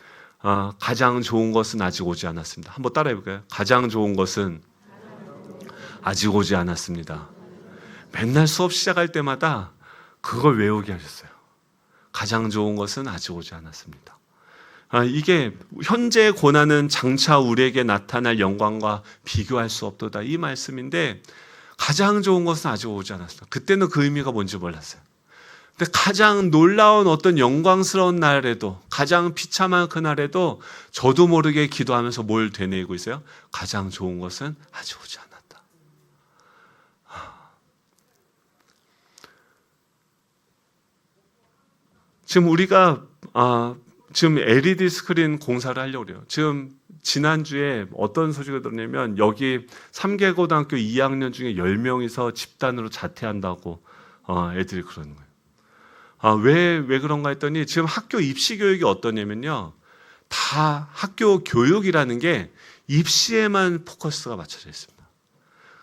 가장 좋은 것은 아직 오지 않았습니다. 한번 따라해 볼까요? 가장 좋은 것은 아직 오지 않았습니다. 맨날 수업 시작할 때마다 그걸 외우게 하셨어요. 가장 좋은 것은 아직 오지 않았습니다. 이게 현재의 고난은 장차 우리에게 나타날 영광과 비교할 수 없도다 이 말씀인데 가장 좋은 것은 아직 오지 않았습니다. 그때는 그 의미가 뭔지 몰랐어요. 근데 가장 놀라운 어떤 영광스러운 날에도, 가장 비참한 그날에도 저도 모르게 기도하면서 뭘 되뇌이고 있어요? 가장 좋은 것은 아직 오지 않았다. 지금 우리가 지금 LED 스크린 공사를 하려고 그래요. 지금 지난주에 어떤 소식을 들었냐면 여기 3개고등학교 2학년 중에 10명이서 집단으로 자퇴한다고 애들이 그러는 거예요. 왜 그런가 했더니 지금 학교 입시 교육이 어떠냐면요. 다 학교 교육이라는 게 입시에만 포커스가 맞춰져 있습니다.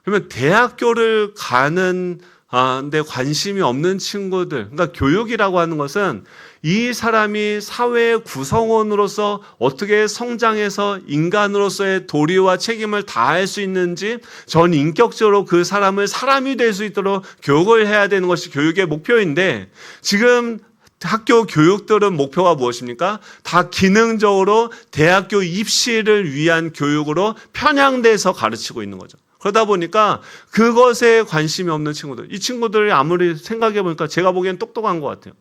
그러면 대학교를 가는 근데 관심이 없는 친구들, 그러니까 교육이라고 하는 것은 이 사람이 사회의 구성원으로서 어떻게 성장해서 인간으로서의 도리와 책임을 다할 수 있는지 전 인격적으로 그 사람을 사람이 될 수 있도록 교육을 해야 되는 것이 교육의 목표인데 지금 학교 교육들은 목표가 무엇입니까? 다 기능적으로 대학교 입시를 위한 교육으로 편향돼서 가르치고 있는 거죠. 그러다 보니까 그것에 관심이 없는 친구들, 이 친구들이 아무리 생각해 보니까 제가 보기엔 똑똑한 것 같아요.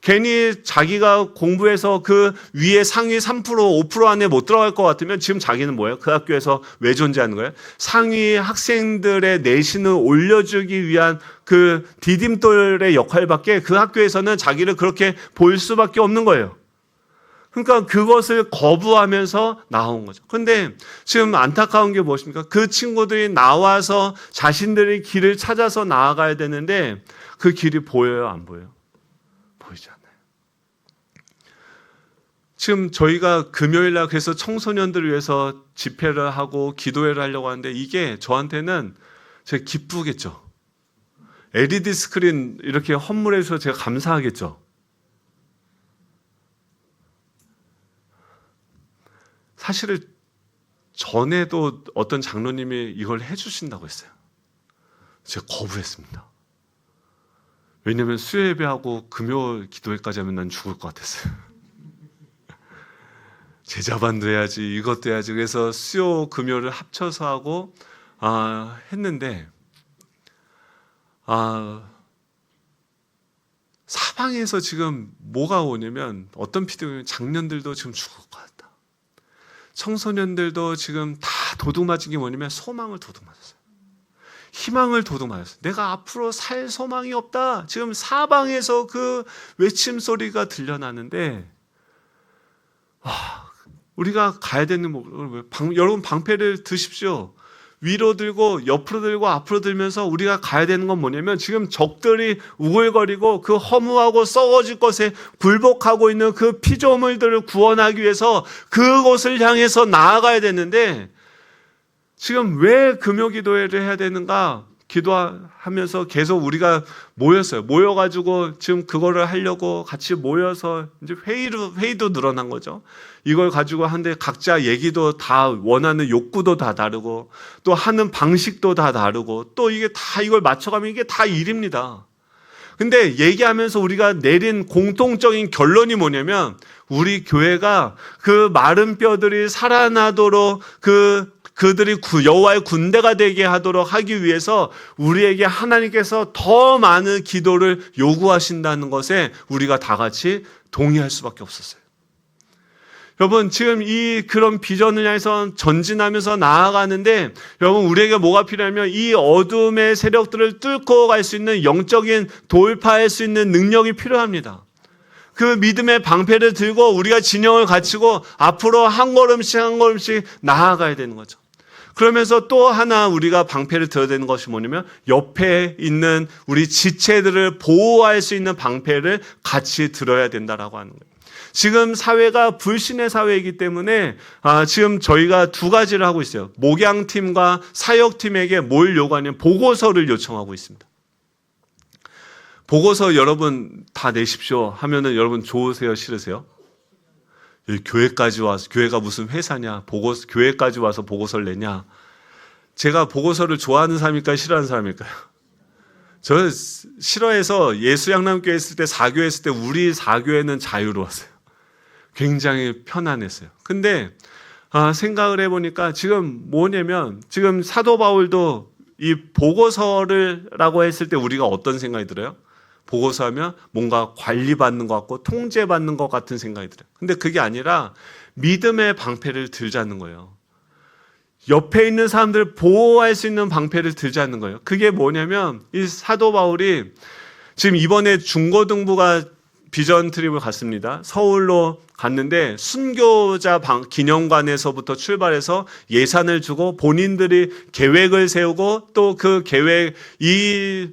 괜히 자기가 공부해서 그 위에 상위 3%, 5% 안에 못 들어갈 것 같으면 지금 자기는 뭐예요? 그 학교에서 왜 존재하는 거예요? 상위 학생들의 내신을 올려주기 위한 그 디딤돌의 역할밖에 그 학교에서는 자기를 그렇게 볼 수밖에 없는 거예요. 그러니까 그것을 거부하면서 나온 거죠. 그런데 지금 안타까운 게 무엇입니까? 그 친구들이 나와서 자신들의 길을 찾아서 나아가야 되는데 그 길이 보여요? 안 보여요? 보이지 않아요. 지금 저희가 금요일날 그래서 청소년들을 위해서 집회를 하고 기도회를 하려고 하는데 이게 저한테는 제가 기쁘겠죠. LED 스크린 이렇게 헌물해 주셔서 제가 감사하겠죠. 사실은 전에도 어떤 장로님이 이걸 해주신다고 했어요. 제가 거부했습니다. 왜냐하면 수요예배하고 금요 기도회까지 하면 난 죽을 것 같았어요. 제자반도 해야지, 이것도 해야지. 그래서 수요, 금요를 합쳐서 하고 했는데 사방에서 지금 뭐가 오냐면 어떤 피드백이 장년들도 지금 죽을 것 같다. 청소년들도 지금 다 도둑맞은 게 뭐냐면 소망을 도둑맞았어요. 희망을 도둑맞았어요. 내가 앞으로 살 소망이 없다. 지금 사방에서 그 외침 소리가 들려나는데 우리가 가야 되는 여러분 방패를 드십시오. 위로 들고 옆으로 들고 앞으로 들면서 우리가 가야 되는 건 뭐냐면 지금 적들이 우글거리고 그 허무하고 썩어질 것에 굴복하고 있는 그 피조물들을 구원하기 위해서 그곳을 향해서 나아가야 되는데 지금 왜 금요기도회를 해야 되는가? 기도하면서 계속 우리가 모였어요. 모여가지고 지금 그거를 하려고 같이 모여서 이제 회의도 늘어난 거죠. 이걸 가지고 하는데 각자 얘기도 다 원하는 욕구도 다 다르고 또 하는 방식도 다 다르고 또 이게 다 이걸 맞춰가면 이게 다 일입니다. 근데 얘기하면서 우리가 내린 공통적인 결론이 뭐냐면 우리 교회가 그 마른 뼈들이 살아나도록 그들이 여호와의 군대가 되게 하도록 하기 위해서 우리에게 하나님께서 더 많은 기도를 요구하신다는 것에 우리가 다 같이 동의할 수밖에 없었어요. 여러분 지금 그런 비전을 향해서 전진하면서 나아가는데 여러분 우리에게 뭐가 필요하면 이 어둠의 세력들을 뚫고 갈 수 있는 영적인 돌파할 수 있는 능력이 필요합니다. 그 믿음의 방패를 들고 우리가 진영을 갖추고 앞으로 한 걸음씩 한 걸음씩 나아가야 되는 거죠. 그러면서 또 하나 우리가 방패를 들어야 되는 것이 뭐냐면 옆에 있는 우리 지체들을 보호할 수 있는 방패를 같이 들어야 된다라고 하는 거예요. 지금 사회가 불신의 사회이기 때문에 지금 저희가 두 가지를 하고 있어요. 목양팀과 사역팀에게 뭘 요구하냐면 보고서를 요청하고 있습니다. 보고서 여러분 다 내십시오 하면은 여러분 좋으세요, 싫으세요? 교회까지 와서, 교회가 무슨 회사냐, 교회까지 와서 보고서를 내냐. 제가 보고서를 좋아하는 사람일까요, 싫어하는 사람일까요? 저 싫어해서 예수양남교회 했을 때, 4교회 했을 때 우리 4교회는 자유로웠어요. 굉장히 편안했어요. 근데 생각을 해보니까 지금 뭐냐면 지금 사도 바울도 이 보고서라고 했을 때 우리가 어떤 생각이 들어요? 보고서 하면 뭔가 관리받는 것 같고 통제받는 것 같은 생각이 들어요. 근데 그게 아니라 믿음의 방패를 들자는 거예요. 옆에 있는 사람들을 보호할 수 있는 방패를 들자는 거예요. 그게 뭐냐면 이 사도 바울이 지금 이번에 중고등부가 비전 트립을 갔습니다. 서울로 갔는데 순교자 기념관에서부터 출발해서 예산을 주고 본인들이 계획을 세우고 또 그 계획 이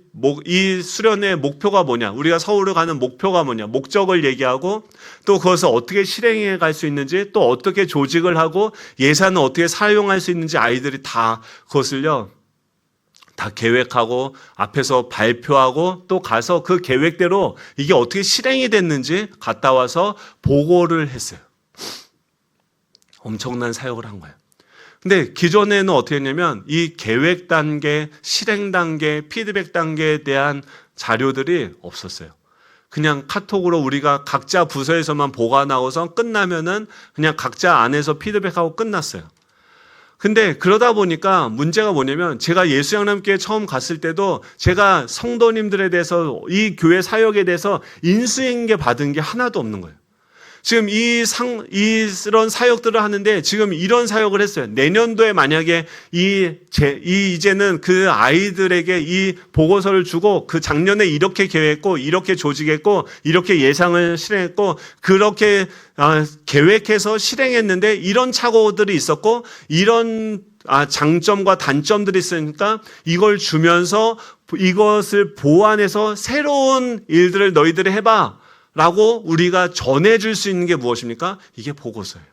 수련의 목표가 뭐냐, 우리가 서울을 가는 목표가 뭐냐, 목적을 얘기하고 또 그것을 어떻게 실행해 갈 수 있는지 또 어떻게 조직을 하고 예산을 어떻게 사용할 수 있는지 아이들이 다 그것을요 다 계획하고 앞에서 발표하고 또 가서 그 계획대로 이게 어떻게 실행이 됐는지 갔다 와서 보고를 했어요. 엄청난 사역을 한 거예요. 근데 기존에는 어떻게 했냐면 이 계획 단계, 실행 단계, 피드백 단계에 대한 자료들이 없었어요. 그냥 카톡으로 우리가 각자 부서에서만 보관하고서 끝나면은 그냥 각자 안에서 피드백하고 끝났어요. 근데 그러다 보니까 문제가 뭐냐면 제가 예수양람교회 처음 갔을 때도 제가 성도님들에 대해서 이 교회 사역에 대해서 인수인계 받은 게 하나도 없는 거예요. 지금 이런 사역들을 하는데 지금 이런 사역을 했어요. 내년도에 만약에 이제는 그 아이들에게 이 보고서를 주고 그 작년에 이렇게 계획했고 이렇게 조직했고 이렇게 예상을 실행했고 그렇게 계획해서 실행했는데 이런 착오들이 있었고 이런 장점과 단점들이 있으니까 이걸 주면서 이것을 보완해서 새로운 일들을 너희들이 해봐 라고 우리가 전해줄 수 있는 게 무엇입니까? 이게 보고서예요.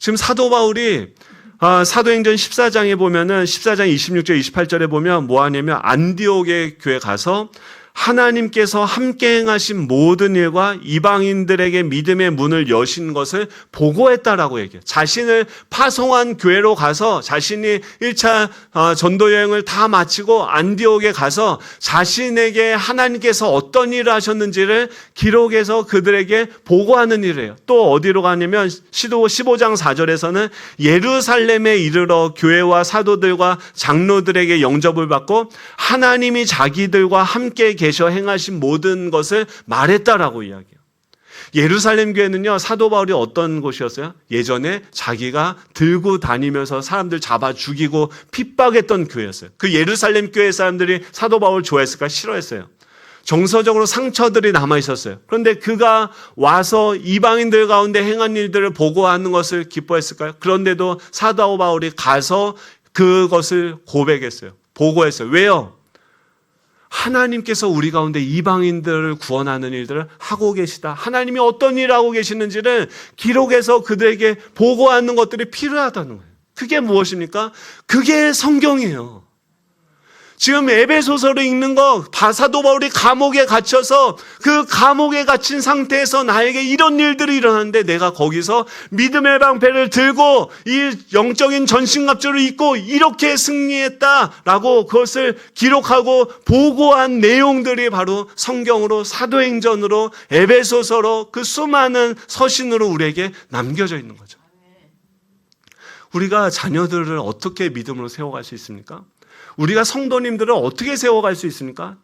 지금 사도 바울이 사도행전 14장에 보면은 14장 26절 28절에 보면 뭐 하냐면 안디옥의 교회 가서 하나님께서 함께 행하신 모든 일과 이방인들에게 믿음의 문을 여신 것을 보고했다라고 얘기해요. 자신을 파송한 교회로 가서 자신이 1차 전도 여행을 다 마치고 안디옥에 가서 자신에게 하나님께서 어떤 일을 하셨는지를 기록해서 그들에게 보고하는 일이에요. 또 어디로 가냐면 시도 15장 4절에서는 예루살렘에 이르러 교회와 사도들과 장로들에게 영접을 받고 하나님이 자기들과 함께 계셔 행하신 모든 것을 말했다라고 이야기해요. 예루살렘 교회는요, 사도 바울이 어떤 곳이었어요? 예전에 자기가 들고 다니면서 사람들 잡아 죽이고 핍박했던 교회였어요. 그 예루살렘 교회 사람들이 사도 바울 좋아했을까? 싫어했어요. 정서적으로 상처들이 남아 있었어요. 그런데 그가 와서 이방인들 가운데 행한 일들을 보고하는 것을 기뻐했을까요? 그런데도 사도 바울이 가서 그것을 고백했어요. 보고했어요. 왜요? 하나님께서 우리 가운데 이방인들을 구원하는 일들을 하고 계시다. 하나님이 어떤 일을 하고 계시는지를 기록해서 그들에게 보고하는 것들이 필요하다는 거예요. 그게 무엇입니까? 그게 성경이에요. 지금 에베소서를 읽는 거 사도 바울이 감옥에 갇혀서 그 감옥에 갇힌 상태에서 나에게 이런 일들이 일어났는데 내가 거기서 믿음의 방패를 들고 이 영적인 전신갑주를 입고 이렇게 승리했다라고 그것을 기록하고 보고한 내용들이 바로 성경으로 사도행전으로 에베소서로 그 수많은 서신으로 우리에게 남겨져 있는 거죠. 우리가 자녀들을 어떻게 믿음으로 세워갈 수 있습니까? 우리가 성도님들을 어떻게 세워갈 수 있습니까?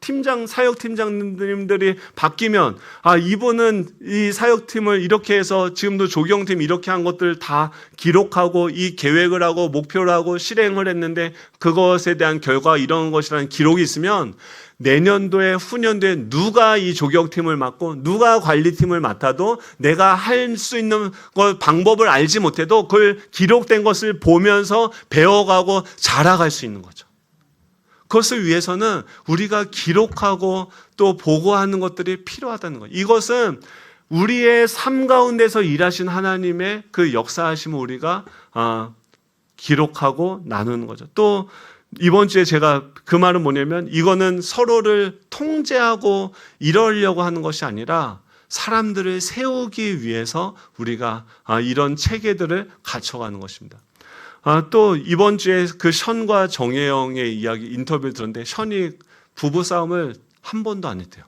사역팀장님들이 바뀌면 이분은 이 사역팀을 이렇게 해서 지금도 조경팀 이렇게 한 것들 다 기록하고 이 계획을 하고 목표를 하고 실행을 했는데 그것에 대한 결과 이런 것이라는 기록이 있으면 내년도에 후년도에 누가 이 조경팀을 맡고 누가 관리팀을 맡아도 내가 할 수 있는 방법을 알지 못해도 그걸 기록된 것을 보면서 배워가고 자라갈 수 있는 거죠. 그것을 위해서는 우리가 기록하고 또 보고하는 것들이 필요하다는 거예요. 이것은 우리의 삶 가운데서 일하신 하나님의 그 역사하심을 우리가 기록하고 나누는 거죠. 또 이번 주에 제가 그 말은 뭐냐면 이거는 서로를 통제하고 이러려고 하는 것이 아니라 사람들을 세우기 위해서 우리가 이런 체계들을 갖춰가는 것입니다. 또 이번 주에 그 션과 정혜영의 이야기 인터뷰를 들었는데 션이 부부싸움을 한 번도 안 했대요.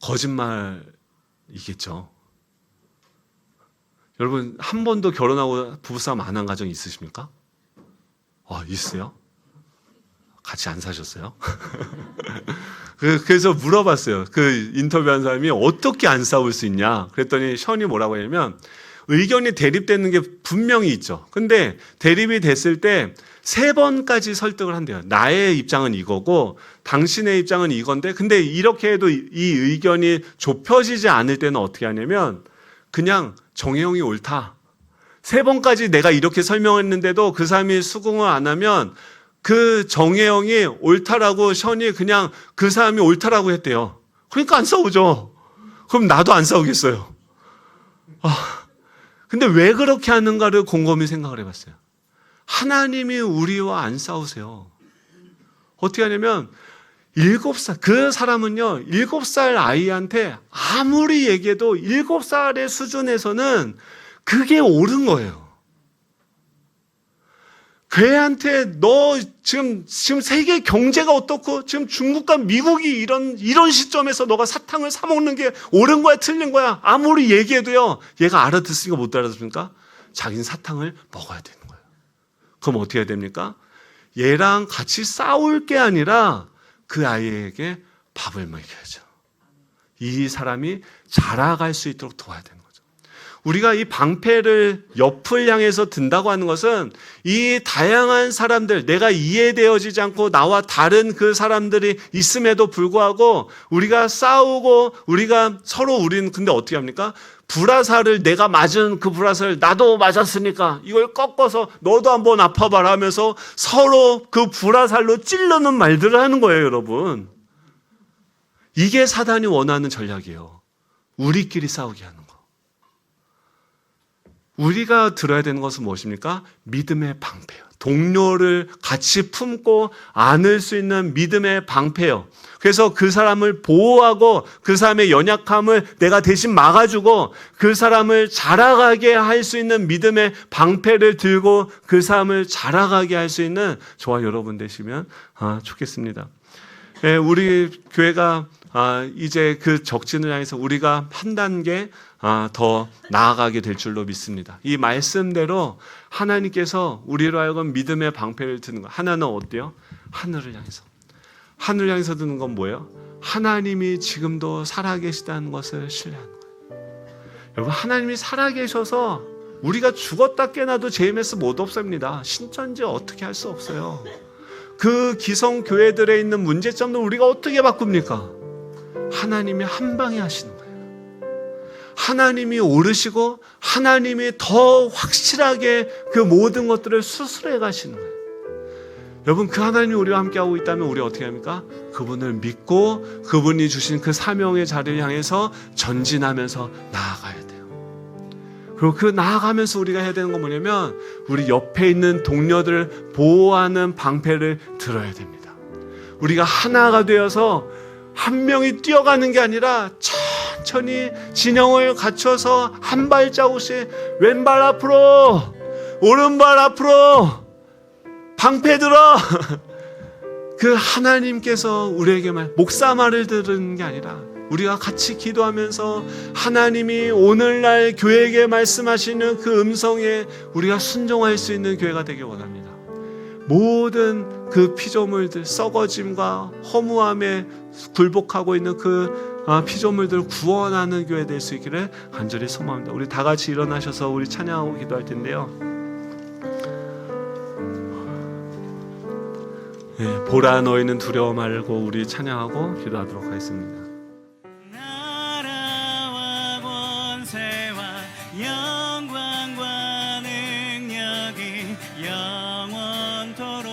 거짓말이겠죠. 여러분 한 번도 결혼하고 부부싸움 안 한 가정 있으십니까? 있어요? 같이 안 사셨어요? 그래서 물어봤어요. 그 인터뷰한 사람이 어떻게 안 싸울 수 있냐? 그랬더니 션이 뭐라고 하냐면 의견이 대립되는 게 분명히 있죠. 근데 대립이 됐을 때 3번까지 설득을 한대요. 나의 입장은 이거고 당신의 입장은 이건데 근데 이렇게 해도 이 의견이 좁혀지지 않을 때는 어떻게 하냐면 그냥 정혜영이 옳다. 3번까지 내가 이렇게 설명했는데도 그 사람이 수긍을 안 하면 그 정혜영이 옳다라고 션이 그냥 그 사람이 옳다라고 했대요. 그러니까 안 싸우죠. 그럼 나도 안 싸우겠어요. 근데 왜 그렇게 하는가를 곰곰이 생각을 해봤어요. 하나님이 우리와 안 싸우세요. 어떻게 하냐면 7살, 그 사람은요 7살 아이한테 아무리 얘기해도 7살의 수준에서는 그게 옳은 거예요. 걔한테 너 지금 세계 경제가 어떻고 지금 중국과 미국이 이런 시점에서 너가 사탕을 사 먹는 게 옳은 거야 틀린 거야 아무리 얘기해도요 얘가 알아듣습니까 못 알아듣습니까? 자기는 사탕을 먹어야 되는 거예요. 그럼 어떻게 해야 됩니까? 얘랑 같이 싸울 게 아니라 그 아이에게 밥을 먹여야죠. 이 사람이 자라갈 수 있도록 도와야 되는 거예요. 우리가 이 방패를 옆을 향해서 든다고 하는 것은 이 다양한 사람들, 내가 이해되어지지 않고 나와 다른 그 사람들이 있음에도 불구하고 우리가 싸우고 우리가 서로 우리는 근데 어떻게 합니까? 불화살을 내가 맞은 그 불화살을 나도 맞았으니까 이걸 꺾어서 너도 한번 아파봐라 하면서 서로 그 불화살로 찌르는 말들을 하는 거예요, 여러분. 이게 사단이 원하는 전략이에요. 우리끼리 싸우게 하는 거. 우리가 들어야 되는 것은 무엇입니까? 믿음의 방패요. 동료를 같이 품고 안을 수 있는 믿음의 방패요. 그래서 그 사람을 보호하고 그 사람의 연약함을 내가 대신 막아주고 그 사람을 자라가게 할 수 있는 믿음의 방패를 들고 그 사람을 자라가게 할 수 있는 저와 여러분 되시면 좋겠습니다. 우리 교회가 이제 그 적진을 향해서 우리가 한 단계 더 나아가게 될 줄로 믿습니다. 이 말씀대로 하나님께서 우리로 하여금 믿음의 방패를 드는 것. 하나는 어때요? 하늘을 향해서. 하늘을 향해서 드는 건 뭐예요? 하나님이 지금도 살아계시다는 것을 신뢰하는 거예요. 여러분 하나님이 살아계셔서 우리가 죽었다 깨나도 JMS 못 없습니다. 신천지 어떻게 할 수 없어요. 그 기성 교회들에 있는 문제점도 우리가 어떻게 바꿉니까? 하나님이 한 방에 하시는 거예요. 하나님이 오르시고 하나님이 더 확실하게 그 모든 것들을 수술해 가시는 거예요. 여러분 그 하나님이 우리와 함께하고 있다면 우리 어떻게 합니까? 그분을 믿고 그분이 주신 그 사명의 자리를 향해서 전진하면서 나아가야 돼요. 그리고 그 나아가면서 우리가 해야 되는 건 뭐냐면 우리 옆에 있는 동료들을 보호하는 방패를 들어야 됩니다. 우리가 하나가 되어서 한 명이 뛰어가는 게 아니라 천천히 진영을 갖춰서 한 발자국씩 왼발 앞으로 오른발 앞으로 방패 들어 그 하나님께서 우리에게 목사 말을 들은 게 아니라 우리가 같이 기도하면서 하나님이 오늘날 교회에게 말씀하시는 그 음성에 우리가 순종할 수 있는 교회가 되길 원합니다. 모든 그 피조물들 썩어짐과 허무함에 굴복하고 있는 그 피조물들을 구원하는 교회 될 수 있기를 간절히 소망합니다. 우리 다 같이 일어나셔서 우리 찬양하고 기도할 텐데요. 보라 너희는 두려워 말고 우리 찬양하고 기도하도록 하겠습니다. 나라와 권세와 영광과 능력이 영원토록